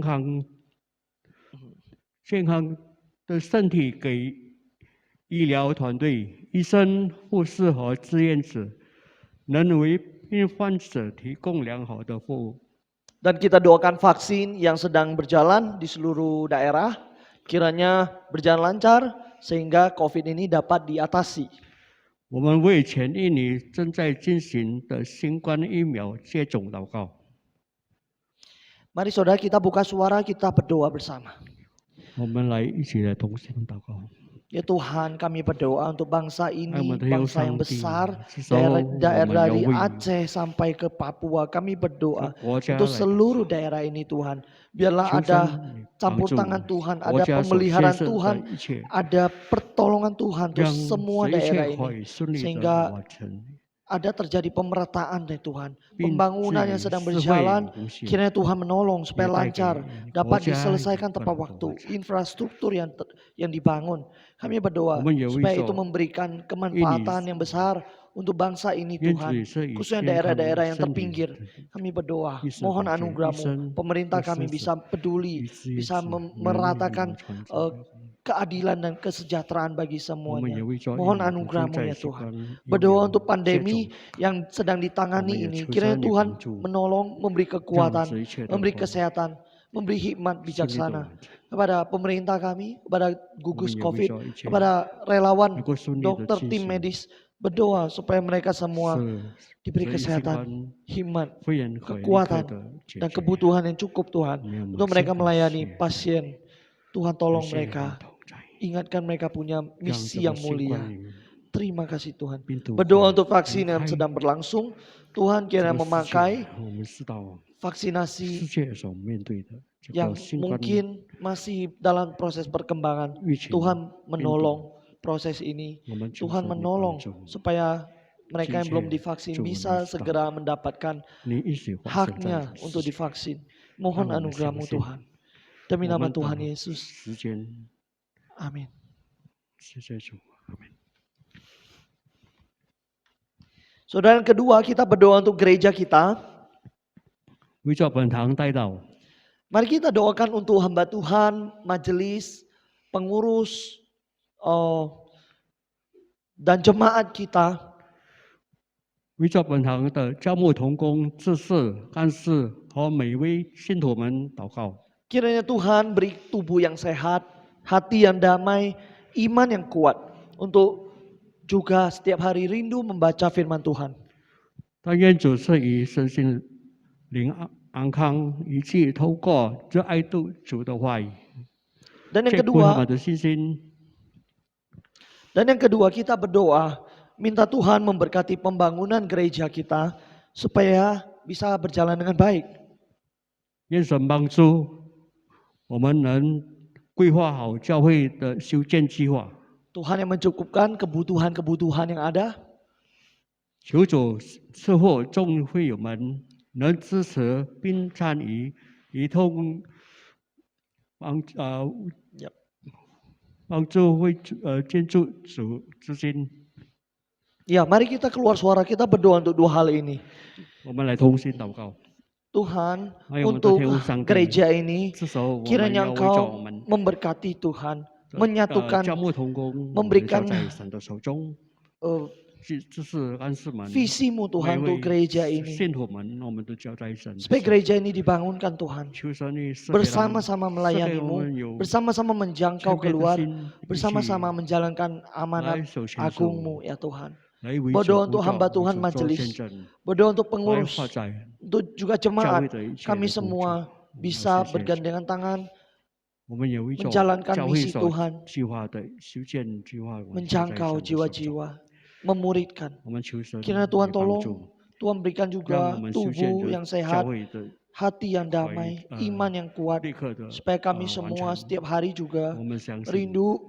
Speaker 2: 康的身体给医疗团队、医生、护士和志愿者，能为病患者提供良好的服务。
Speaker 1: Dan kita doakan vaksin yang sedang berjalan di seluruh daerah, kiranya berjalan lancar sehingga COVID ini dapat diatasi.
Speaker 2: 我们为全印尼正在进行的新冠疫苗接种祷告。
Speaker 1: Mari saudara, kita buka suara, kita berdoa bersama.
Speaker 2: 我们来一起来同心祷告。
Speaker 1: Ya Tuhan, kami berdoa untuk bangsa ini,
Speaker 2: Amat
Speaker 1: bangsa yang
Speaker 2: Sangti,
Speaker 1: besar,
Speaker 2: Sisau,
Speaker 1: daerah dari
Speaker 2: Yahweh.
Speaker 1: Aceh sampai ke Papua. Kami berdoa
Speaker 2: Wajah
Speaker 1: untuk
Speaker 2: lagi.
Speaker 1: seluruh daerah ini Tuhan. Biarlah ada campur tangan Tuhan, ada pemeliharaan Tuhan, ada pertolongan Tuhan untuk semua daerah ini. Sehingga ada terjadi pemerataan ya Tuhan. Pembangunan yang sedang berjalan, kiranya Tuhan menolong supaya lancar, dapat diselesaikan tepat waktu. Infrastruktur yang dibangun. Kami berdoa supaya itu memberikan kemanfaatan yang besar untuk bangsa ini Tuhan. Khususnya daerah-daerah yang terpinggir. Kami berdoa, mohon anugerah-Mu. Pemerintah kami bisa peduli, bisa meratakan keadilan dan kesejahteraan bagi semuanya. Mohon anugerah-Mu ya Tuhan. Berdoa untuk pandemi yang sedang ditangani ini. Kiranya Tuhan menolong, memberi kekuatan, memberi kesehatan, memberi hikmat bijaksana kepada pemerintah kami, kepada gugus COVID, kepada relawan, dokter, tim medis. Berdoa supaya mereka semua diberi kesehatan, hikmat, kekuatan, dan kebutuhan yang cukup Tuhan. Untuk mereka melayani pasien. Tuhan tolong mereka. Ingatkan mereka punya misi yang mulia. Terima kasih Tuhan. Berdoa untuk vaksin yang sedang berlangsung. Tuhan kiranya memakai vaksinasi yang mungkin masih dalam proses perkembangan. Tuhan menolong proses ini. Tuhan menolong supaya mereka yang belum divaksin bisa segera mendapatkan haknya untuk divaksin. Mohon anugerah-Mu Tuhan. Demi nama Tuhan Yesus. Amin. Saudara, yang kedua, kita berdoa untuk gereja kita.
Speaker 2: 为着本堂带到，
Speaker 1: Mari kita doakan untuk hamba Tuhan, majelis, pengurus, dan jemaat kita.
Speaker 2: 为着本堂的教牧同工、执事、干事和每位信徒们祷告。
Speaker 1: Kiranya Tuhan beri tubuh yang sehat, hati yang damai, iman yang kuat. Untuk juga setiap hari rindu membaca firman Tuhan.
Speaker 2: 但愿主赐予身心灵安康，以及透过热爱主的话语，
Speaker 1: Dan yang
Speaker 2: 坚固他
Speaker 1: kedua,
Speaker 2: 们的信心。
Speaker 1: kita berdoa minta Tuhan memberkati pembangunan gereja kita supaya bisa berjalan dengan baik.
Speaker 2: 愿神帮助我们能规划好教会的修建计划。
Speaker 1: Tuhan yang mencukupkan kebutuhan-kebutuhan yang ada.
Speaker 2: 求主赐福众会友们能支持并参与一同
Speaker 1: Yep.
Speaker 2: 帮助建筑主资金，
Speaker 1: Ya, mari kita keluar suara kita berdoa untuk dua hal ini.
Speaker 2: 我们来同心祷告。
Speaker 1: Tuhan,
Speaker 2: 还有我们的
Speaker 1: untuk
Speaker 2: 天父上帝，
Speaker 1: gereja ini
Speaker 2: 这时候我们
Speaker 1: kiranya
Speaker 2: 要为着我
Speaker 1: Engkau
Speaker 2: 们
Speaker 1: memberkati Tuhan,
Speaker 2: 教
Speaker 1: menyatukan
Speaker 2: 牧同工，我们
Speaker 1: memberikan
Speaker 2: 交在神的手中。
Speaker 1: eh,
Speaker 2: 这是安士们，
Speaker 1: visimu
Speaker 2: 每
Speaker 1: Tuhan untuk
Speaker 2: 位
Speaker 1: gereja ini.
Speaker 2: 信徒们，我们都交在神的
Speaker 1: Supaya
Speaker 2: 手。
Speaker 1: gereja ini dibangunkan Tuhan.
Speaker 2: 求神你赐给他们，
Speaker 1: Bersama-sama
Speaker 2: 赐给我
Speaker 1: melayanimu,
Speaker 2: 们有
Speaker 1: bersama-sama
Speaker 2: 谦
Speaker 1: menjangkau
Speaker 2: 卑的
Speaker 1: keluar,
Speaker 2: 心，一起
Speaker 1: bersama-sama menjalankan
Speaker 2: 来
Speaker 1: amanat
Speaker 2: 手牵手，
Speaker 1: agungmu ya Tuhan.
Speaker 2: 来为
Speaker 1: Berdoa
Speaker 2: 主
Speaker 1: untuk
Speaker 2: 工
Speaker 1: hamba
Speaker 2: 作，为
Speaker 1: Tuhan
Speaker 2: 主做见
Speaker 1: majelis,
Speaker 2: 证，
Speaker 1: berdoa untuk
Speaker 2: 来
Speaker 1: pengurus,
Speaker 2: 发展
Speaker 1: untuk juga
Speaker 2: 教
Speaker 1: jemaat.
Speaker 2: 会的一切
Speaker 1: Kami
Speaker 2: 的工作。
Speaker 1: semua
Speaker 2: 我们
Speaker 1: bisa
Speaker 2: 谢谢主，
Speaker 1: bergandengan tangan
Speaker 2: 我们也为着
Speaker 1: menjalankan
Speaker 2: 教会
Speaker 1: misi
Speaker 2: 所
Speaker 1: Tuhan,
Speaker 2: 计划的修建计划，我们交在
Speaker 1: menjangkau
Speaker 2: 神的手中。
Speaker 1: jiwa-jiwa, memuridkan.
Speaker 2: 我们求神
Speaker 1: Kiranya
Speaker 2: 也
Speaker 1: Tuhan
Speaker 2: 帮
Speaker 1: tolong,
Speaker 2: 助，
Speaker 1: Tuhan berikan
Speaker 2: 让我
Speaker 1: juga
Speaker 2: 们修建
Speaker 1: tubuh
Speaker 2: 的
Speaker 1: yang
Speaker 2: 教
Speaker 1: sehat,
Speaker 2: 会的
Speaker 1: hati yang damai, iman yang kuat,
Speaker 2: 立刻的
Speaker 1: supaya kami
Speaker 2: 完
Speaker 1: semua
Speaker 2: 成。
Speaker 1: setiap hari juga
Speaker 2: 我们相信
Speaker 1: rindu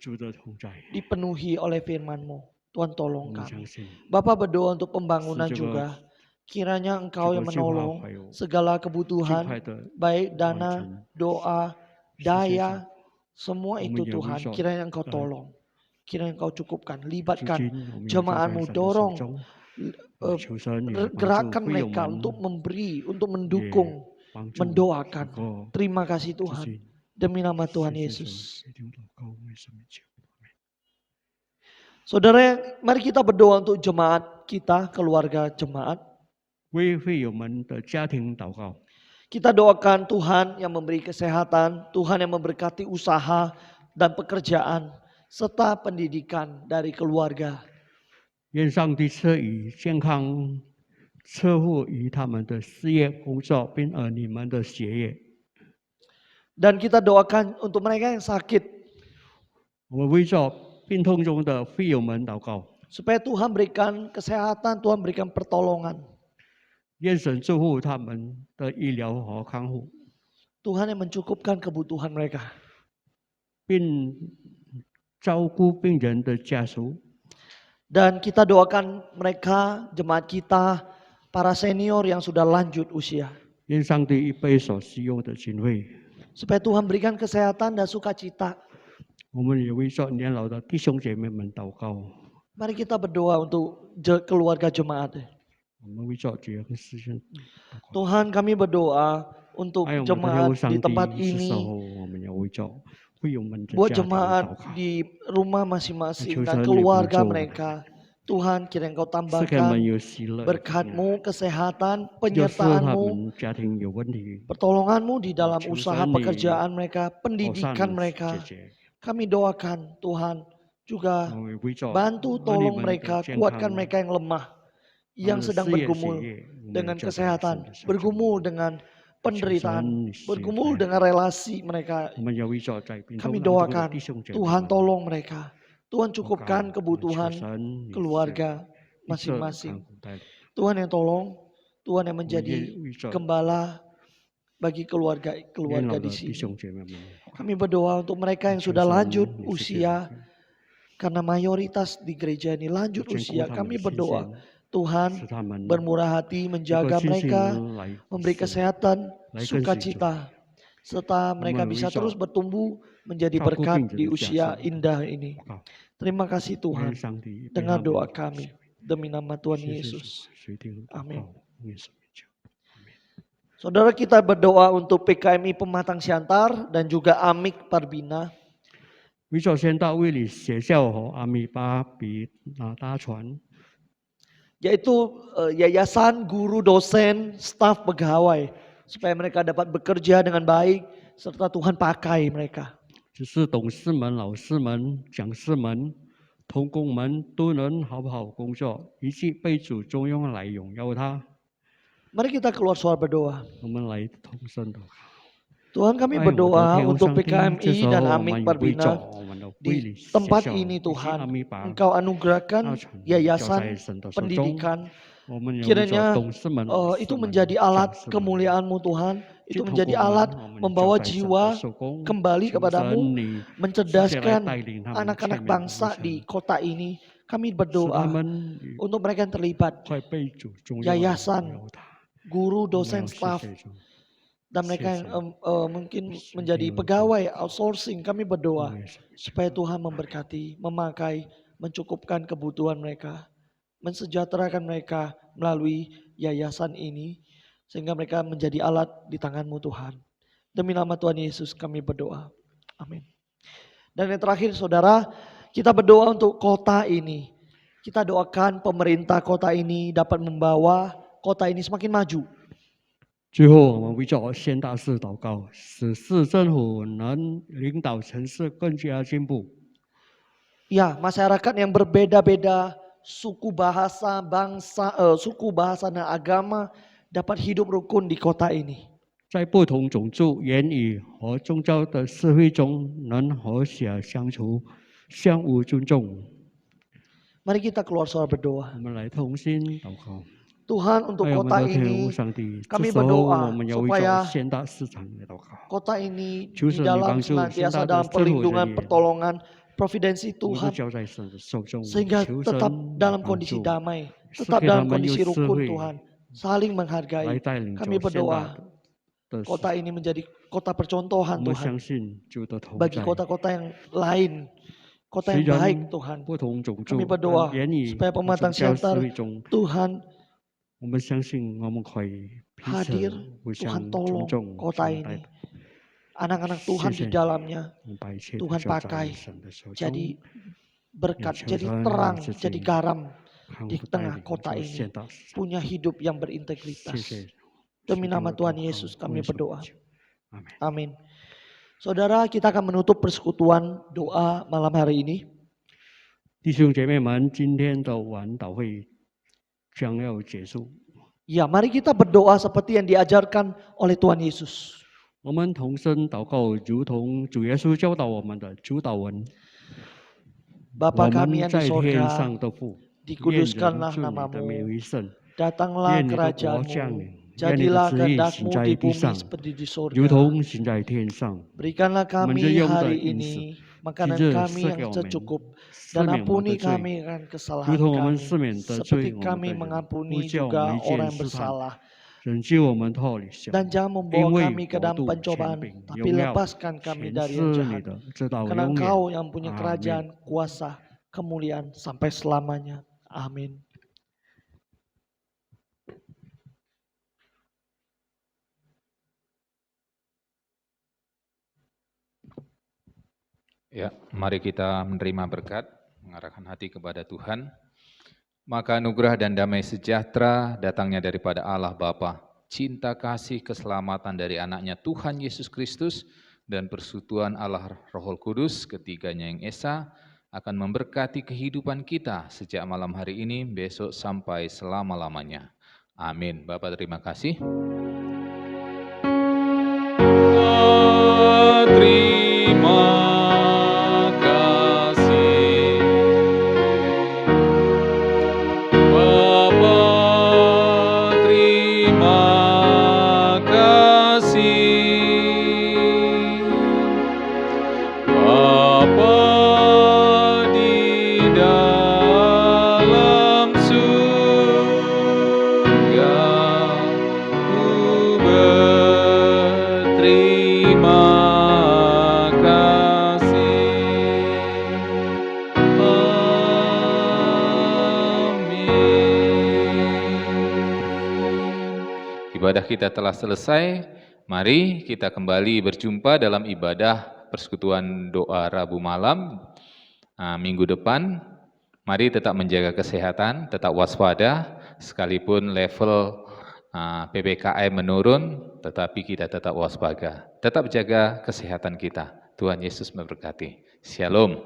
Speaker 2: 主的同在，
Speaker 1: dipenuhi oleh firman-Mu. Tuhan
Speaker 2: 我
Speaker 1: tolong
Speaker 2: 们相
Speaker 1: kami.
Speaker 2: 信
Speaker 1: Bapak berdoa untuk pembangunan
Speaker 2: 使这个
Speaker 1: juga. Kiranya Engkau
Speaker 2: 这
Speaker 1: yang
Speaker 2: 个计划
Speaker 1: menolong
Speaker 2: 还有
Speaker 1: segala
Speaker 2: 尽
Speaker 1: kebutuhan,
Speaker 2: 快的
Speaker 1: baik
Speaker 2: 完
Speaker 1: dana,
Speaker 2: 成。
Speaker 1: doa,
Speaker 2: 谢谢主，
Speaker 1: daya, semua
Speaker 2: 我
Speaker 1: itu
Speaker 2: 们也为
Speaker 1: Tuhan.
Speaker 2: 着
Speaker 1: Kiranya Engkau
Speaker 2: 呃
Speaker 1: tolong. Kiranya Engkau cukupkan.
Speaker 2: 资
Speaker 1: Libatkan
Speaker 2: 金，我们也交在
Speaker 1: jemaat-Mu,
Speaker 2: 神的手
Speaker 1: dorong
Speaker 2: 中。
Speaker 1: eh,
Speaker 2: 求神也帮助
Speaker 1: gerakan
Speaker 2: 会友
Speaker 1: mereka
Speaker 2: 们
Speaker 1: untuk memberi, untuk
Speaker 2: 也
Speaker 1: mendukung,
Speaker 2: 帮助
Speaker 1: mendoakan.
Speaker 2: 能够
Speaker 1: Terima kasih
Speaker 2: 资
Speaker 1: Tuhan.
Speaker 2: 金。
Speaker 1: Demi nama
Speaker 2: 谢
Speaker 1: Tuhan
Speaker 2: 谢神，
Speaker 1: Yesus.
Speaker 2: 一定祷告为生命求。
Speaker 1: Saudara, mari kita berdoa untuk jemaat kita, keluarga jemaat.
Speaker 2: 为会友们的家庭祷告，
Speaker 1: Kita doakan Tuhan yang memberi kesehatan, Tuhan yang memberkati usaha dan pekerjaan, serta pendidikan dari keluarga.
Speaker 2: 愿上帝赐予健康，赐福于他们的事业、工作，并你们的学业。
Speaker 1: Dan kita doakan untuk mereka yang sakit,
Speaker 2: 我们为着病痛中的会友们祷告，
Speaker 1: supaya Tuhan berikan kesehatan, Tuhan berikan pertolongan.
Speaker 2: 愿神祝福他们的医疗和康复，
Speaker 1: Tuhan yang mencukupkan kebutuhan mereka.
Speaker 2: 并照顾病人的家属。
Speaker 1: Dan kita doakan mereka, jemaat kita, para senior yang sudah lanjut usia.
Speaker 2: 愿上帝预备所需用的经费。
Speaker 1: Supaya Tuhan berikan kesehatan dan sukacita.
Speaker 2: 我们也为着年老的弟兄姐妹们祷告，
Speaker 1: Mari kita berdoa untuk keluarga jemaat.
Speaker 2: 我们为着这样的事情祷告。
Speaker 1: Tuhan, kami berdoa untuk
Speaker 2: 还有我们的天
Speaker 1: jemaat
Speaker 2: 父上
Speaker 1: di
Speaker 2: 帝，
Speaker 1: tempat
Speaker 2: 是时
Speaker 1: ini,
Speaker 2: 候我们要为着会友们的
Speaker 1: buat
Speaker 2: 家庭祷
Speaker 1: jemaat
Speaker 2: 告。
Speaker 1: di rumah masing-masing dan
Speaker 2: Tuhan,
Speaker 1: keluarga
Speaker 2: dibantu.
Speaker 1: mereka. Tuhan, kiranya Engkau
Speaker 2: 赐给我们
Speaker 1: tambahkan
Speaker 2: 有喜乐，
Speaker 1: berkat-Mu, kesehatan,
Speaker 2: 就是他
Speaker 1: penyertaan-Mu,
Speaker 2: 们家庭有问题，
Speaker 1: pertolongan-Mu di dalam
Speaker 2: Tuhan,
Speaker 1: usaha
Speaker 2: ni
Speaker 1: pekerjaan mereka,
Speaker 2: 妥善
Speaker 1: pendidikan
Speaker 2: 解
Speaker 1: mereka.
Speaker 2: 决。
Speaker 1: Kami doakan Tuhan juga
Speaker 2: 我们为着
Speaker 1: bantu
Speaker 2: 儿女
Speaker 1: tolong
Speaker 2: 们的
Speaker 1: mereka,
Speaker 2: 健
Speaker 1: kuatkan
Speaker 2: 康，
Speaker 1: mereka yang lemah,
Speaker 2: 他
Speaker 1: yang
Speaker 2: 们的
Speaker 1: sedang
Speaker 2: 事业、学
Speaker 1: bergumul
Speaker 2: 业，我们
Speaker 1: dengan
Speaker 2: 交在神
Speaker 1: kesehatan,
Speaker 2: 的手中。
Speaker 1: bergumul dengan
Speaker 2: 求
Speaker 1: penderitaan,
Speaker 2: 神你施
Speaker 1: bergumul
Speaker 2: 恩
Speaker 1: dengan relasi mereka.
Speaker 2: 我们也为着在病痛
Speaker 1: Kami
Speaker 2: 当中的
Speaker 1: doakan
Speaker 2: 弟兄姐妹
Speaker 1: Tuhan
Speaker 2: 们
Speaker 1: tolong mereka. Tuhan
Speaker 2: 祷告
Speaker 1: cukupkan
Speaker 2: 求
Speaker 1: kebutuhan
Speaker 2: 神你
Speaker 1: keluarga
Speaker 2: 一切
Speaker 1: masing-masing.
Speaker 2: 看顾带领
Speaker 1: Tuhan yang tolong, Tuhan yang
Speaker 2: 我们
Speaker 1: menjadi
Speaker 2: 也为着
Speaker 1: gembala bagi
Speaker 2: 年
Speaker 1: keluarga
Speaker 2: 老
Speaker 1: di
Speaker 2: 的
Speaker 1: sini.
Speaker 2: 弟兄姐妹们，
Speaker 1: Kami berdoa untuk mereka yang
Speaker 2: 求
Speaker 1: sudah
Speaker 2: 神
Speaker 1: lanjut
Speaker 2: 你施
Speaker 1: usia,
Speaker 2: 恩
Speaker 1: karena mayoritas di gereja ini lanjut
Speaker 2: 坚固
Speaker 1: usia.
Speaker 2: 他们
Speaker 1: Kami
Speaker 2: 的信
Speaker 1: berdoa,
Speaker 2: 心，
Speaker 1: Tuhan
Speaker 2: 使他们
Speaker 1: bermurah hati
Speaker 2: 有个
Speaker 1: menjaga
Speaker 2: 信心
Speaker 1: mereka,
Speaker 2: 来
Speaker 1: memberi
Speaker 2: 服侍
Speaker 1: kesehatan,
Speaker 2: Lai kasih
Speaker 1: sukacita, serta mereka
Speaker 2: Melalui
Speaker 1: bisa terus
Speaker 2: sholat.
Speaker 1: bertumbuh menjadi
Speaker 2: 照顾
Speaker 1: berkat
Speaker 2: 病人
Speaker 1: di
Speaker 2: 的家
Speaker 1: usia
Speaker 2: 属
Speaker 1: indah ini.
Speaker 2: 祷告，
Speaker 1: Terima kasih
Speaker 2: 愿
Speaker 1: Tuhan,
Speaker 2: 上帝被他
Speaker 1: dengar
Speaker 2: 们
Speaker 1: doa
Speaker 2: 的
Speaker 1: kami
Speaker 2: 喜悦
Speaker 1: demi nama Tuhan
Speaker 2: 谢谢主
Speaker 1: Yesus.
Speaker 2: 垂听祷
Speaker 1: Amin
Speaker 2: 告，愿生命求。
Speaker 1: Saudara, kita berdoa untuk PKMI Pematang Siantar dan juga Amik Parbina.
Speaker 2: 为着先到卫理学校和阿米巴比搭船，
Speaker 1: Yaitu yayasan, guru, dosen, staf, pegawai. Supaya mereka dapat bekerja dengan baik serta Tuhan pakai mereka.
Speaker 2: 只是董事们、老师们、讲师们、同工们都能好好工作，一起被主中用来荣耀他。
Speaker 1: Mari kita keluar suara berdoa.
Speaker 2: 我们来同声祷告。
Speaker 1: Tuhan, kami
Speaker 2: 爱我的
Speaker 1: berdoa
Speaker 2: 天父
Speaker 1: untuk
Speaker 2: 上帝，这
Speaker 1: PKMI
Speaker 2: 时候
Speaker 1: dan
Speaker 2: 我
Speaker 1: Amik
Speaker 2: 们为着
Speaker 1: Parbina
Speaker 2: 我们的卫
Speaker 1: di
Speaker 2: 理学
Speaker 1: tempat
Speaker 2: 校
Speaker 1: ini
Speaker 2: 以及阿
Speaker 1: Tuhan,
Speaker 2: 米巴
Speaker 1: Engkau anugerahkan
Speaker 2: 搭船交在
Speaker 1: yayasan
Speaker 2: 神的手中。
Speaker 1: pendidikan.
Speaker 2: 我们也为着
Speaker 1: Kiranya
Speaker 2: 董事们、老师
Speaker 1: itu
Speaker 2: 们、
Speaker 1: menjadi
Speaker 2: 讲
Speaker 1: alat
Speaker 2: 师们
Speaker 1: kemuliaan-Mu Tuhan.
Speaker 2: 及
Speaker 1: Itu
Speaker 2: 同
Speaker 1: menjadi
Speaker 2: 工们
Speaker 1: alat
Speaker 2: 我们
Speaker 1: membawa
Speaker 2: 交在神的
Speaker 1: jiwa
Speaker 2: 手中
Speaker 1: kembali
Speaker 2: 求
Speaker 1: kepadamu,
Speaker 2: 神你直接来
Speaker 1: mencerdaskan
Speaker 2: 带领他们
Speaker 1: anak-anak
Speaker 2: 前面的路
Speaker 1: bangsa
Speaker 2: 程
Speaker 1: di kota ini. Kami
Speaker 2: 使他
Speaker 1: berdoa
Speaker 2: 们
Speaker 1: untuk mereka yang terlibat,
Speaker 2: 快被主中用来
Speaker 1: yayasan,
Speaker 2: 荣耀他。
Speaker 1: guru,
Speaker 2: 我们要
Speaker 1: dosen,
Speaker 2: 谢
Speaker 1: staff,
Speaker 2: 谢主，
Speaker 1: Dan mereka yang
Speaker 2: 谢谢。
Speaker 1: mungkin
Speaker 2: 谢谢
Speaker 1: menjadi
Speaker 2: 我的主，
Speaker 1: pegawai outsourcing, kami
Speaker 2: 我
Speaker 1: berdoa
Speaker 2: 也是
Speaker 1: supaya Tuhan memberkati, memakai, mencukupkan kebutuhan mereka, mensejahterakan mereka melalui yayasan ini, sehingga mereka menjadi alat di tangan-Mu Tuhan. Demi nama Tuhan Yesus kami berdoa. Amin. Dan yang terakhir saudara, kita berdoa untuk kota ini. Kita doakan pemerintah kota ini dapat membawa kota ini semakin maju.
Speaker 2: 最后，我们为着县大事祷告，使市政府能领导城市更加进步。
Speaker 1: Ya, masyarakat yang berbeda-beda suku bahasa, bangsa, suku bahasa dan agama dapat hidup rukun di kota ini.
Speaker 2: 在不同种族、言语和宗教的社会中，能和谐相处，相互尊重。
Speaker 1: Mari kita keluar suara berdoa.
Speaker 2: 我们来同心祷告。
Speaker 1: Tuhan, untuk
Speaker 2: 爱我们
Speaker 1: kota
Speaker 2: 的天父
Speaker 1: ini
Speaker 2: 上帝，这
Speaker 1: kami
Speaker 2: 时候
Speaker 1: berdoa
Speaker 2: 我们要为着
Speaker 1: supaya
Speaker 2: 县大市场来祷告。
Speaker 1: kota ini
Speaker 2: 求
Speaker 1: di
Speaker 2: 神你
Speaker 1: dalam
Speaker 2: 帮助县
Speaker 1: senantiasa
Speaker 2: 大的
Speaker 1: dalam
Speaker 2: 政府人
Speaker 1: perlindungan,
Speaker 2: 员，
Speaker 1: pertolongan, providensi
Speaker 2: 我们都
Speaker 1: Tuhan,
Speaker 2: 交在神的手中，
Speaker 1: sehingga
Speaker 2: 求
Speaker 1: tetap
Speaker 2: 神
Speaker 1: dalam
Speaker 2: 帮
Speaker 1: kondisi
Speaker 2: 助，
Speaker 1: damai,
Speaker 2: 是
Speaker 1: tetap
Speaker 2: 给他
Speaker 1: dalam
Speaker 2: 们有
Speaker 1: kondisi
Speaker 2: 智
Speaker 1: rukun
Speaker 2: 慧
Speaker 1: Tuhan, saling
Speaker 2: 来
Speaker 1: menghargai.
Speaker 2: 带领
Speaker 1: Kami
Speaker 2: 着县大
Speaker 1: berdoa
Speaker 2: 的市
Speaker 1: kota
Speaker 2: 场。
Speaker 1: ini menjadi kota
Speaker 2: 我
Speaker 1: percontohan
Speaker 2: 们
Speaker 1: Tuhan
Speaker 2: 相信主的同
Speaker 1: bagi
Speaker 2: 在。
Speaker 1: kota-kota yang lain, kota
Speaker 2: 虽
Speaker 1: yang baik
Speaker 2: 然
Speaker 1: Tuhan.
Speaker 2: 不同种
Speaker 1: Kami
Speaker 2: 族、
Speaker 1: berdoa
Speaker 2: 言语
Speaker 1: supaya
Speaker 2: 和
Speaker 1: pematang
Speaker 2: 宗教社
Speaker 1: siantar
Speaker 2: 会中，
Speaker 1: Tuhan
Speaker 2: 我们相信我们可以彼此
Speaker 1: hadir,
Speaker 2: 互
Speaker 1: Tuhan
Speaker 2: 相尊
Speaker 1: tolong
Speaker 2: 重、
Speaker 1: kota
Speaker 2: 相待
Speaker 1: ini. Anak-anak Tuhan
Speaker 2: 谢谢
Speaker 1: di
Speaker 2: 你，
Speaker 1: dalamnya
Speaker 2: 我们把一切都
Speaker 1: Tuhan
Speaker 2: 交在
Speaker 1: pakai
Speaker 2: 神的手中，
Speaker 1: jadi
Speaker 2: 也
Speaker 1: berkat,
Speaker 2: 求
Speaker 1: jadi
Speaker 2: 神
Speaker 1: terang,
Speaker 2: 自
Speaker 1: jadi
Speaker 2: 己
Speaker 1: garam
Speaker 2: 看
Speaker 1: di
Speaker 2: 护带
Speaker 1: tengah
Speaker 2: 领
Speaker 1: kota
Speaker 2: 这
Speaker 1: ini,
Speaker 2: 县大市场。
Speaker 1: punya hidup yang
Speaker 2: 谢
Speaker 1: berintegritas.
Speaker 2: 谢，
Speaker 1: Demi
Speaker 2: 听
Speaker 1: nama
Speaker 2: 我祷
Speaker 1: Tuhan
Speaker 2: 告，
Speaker 1: Yesus
Speaker 2: 奉
Speaker 1: kami
Speaker 2: 耶稣的
Speaker 1: berdoa.
Speaker 2: 名求，阿门。
Speaker 1: Amin. Saudara, kita akan menutup persekutuan doa malam hari ini.
Speaker 2: 弟兄姐妹们，今天的晚祷会将要结束，
Speaker 1: Ya, mari kita berdoa seperti yang diajarkan oleh Tuhan Yesus.
Speaker 2: 我们同声祷告，如同主耶稣教导我们的主祷文。
Speaker 1: Bapa
Speaker 2: 我
Speaker 1: kami
Speaker 2: 们
Speaker 1: yang di
Speaker 2: 在天
Speaker 1: sorga,
Speaker 2: 上的父，愿人
Speaker 1: dikuduskanlah
Speaker 2: 尊你的名
Speaker 1: namamu,
Speaker 2: 为圣，
Speaker 1: datanglah
Speaker 2: 愿你的国降
Speaker 1: kerajaanmu,
Speaker 2: 临，愿你的
Speaker 1: jadilah
Speaker 2: 旨意行
Speaker 1: kehendakmu
Speaker 2: 在
Speaker 1: di
Speaker 2: 地
Speaker 1: bumi
Speaker 2: 上，
Speaker 1: seperti di
Speaker 2: 如
Speaker 1: sorga.
Speaker 2: 同行在天上。
Speaker 1: Berikanlah
Speaker 2: 我们日
Speaker 1: kami
Speaker 2: 用的
Speaker 1: hari
Speaker 2: 饮食，
Speaker 1: ini
Speaker 2: 今
Speaker 1: makanan
Speaker 2: 日
Speaker 1: kami
Speaker 2: 赐
Speaker 1: yang
Speaker 2: 给我们，
Speaker 1: secukup
Speaker 2: 赦
Speaker 1: dan
Speaker 2: 免我们的
Speaker 1: ampuni
Speaker 2: 罪，
Speaker 1: kami akan
Speaker 2: 如
Speaker 1: kesalahan
Speaker 2: 同我们
Speaker 1: kami
Speaker 2: 赦免得罪
Speaker 1: seperti
Speaker 2: 我们
Speaker 1: kami
Speaker 2: 的人，不
Speaker 1: mengampuni
Speaker 2: 叫我
Speaker 1: juga
Speaker 2: 们遇
Speaker 1: orang
Speaker 2: 见
Speaker 1: yang
Speaker 2: 试探，
Speaker 1: bersalah.
Speaker 2: 拯救我们脱离凶
Speaker 1: Dan
Speaker 2: 恶。
Speaker 1: jangan
Speaker 2: 因
Speaker 1: membawa
Speaker 2: 为
Speaker 1: kami ke
Speaker 2: 国
Speaker 1: dalam
Speaker 2: 度、权
Speaker 1: pencobaan,
Speaker 2: 柄、
Speaker 1: tapi
Speaker 2: 荣耀，
Speaker 1: lepaskan kami
Speaker 2: 全
Speaker 1: dari
Speaker 2: 是
Speaker 1: yang
Speaker 2: 你
Speaker 1: jahat.
Speaker 2: 的，直到
Speaker 1: Karena
Speaker 2: 永远。
Speaker 1: Engkau yang punya
Speaker 2: 阿门。
Speaker 1: kerajaan, kuasa, kemuliaan sampai selamanya. Amin.
Speaker 3: Ya, mari kita menerima berkat, mengarahkan hati kepada Tuhan. Maka anugerah dan damai sejahtera datangnya daripada Allah Bapa, cinta kasih keselamatan dari anaknya Tuhan Yesus Kristus, dan persekutuan Allah Roh Kudus, ketiganya yang esa, akan memberkati kehidupan kita sejak malam hari ini, besok sampai selama-lamanya. Amin. Bapak terima kasih. Terima kasih Bapa, terima kasih Bapa di dalam surga, ku berterima Ibadah kita telah selesai, mari kita kembali berjumpa dalam ibadah persekutuan doa Rabu malam minggu depan. Mari tetap menjaga kesehatan, tetap waspada, sekalipun level PPKM menurun, tetapi kita tetap waspada, tetap jaga kesehatan kita. Tuhan Yesus memberkati. Shalom.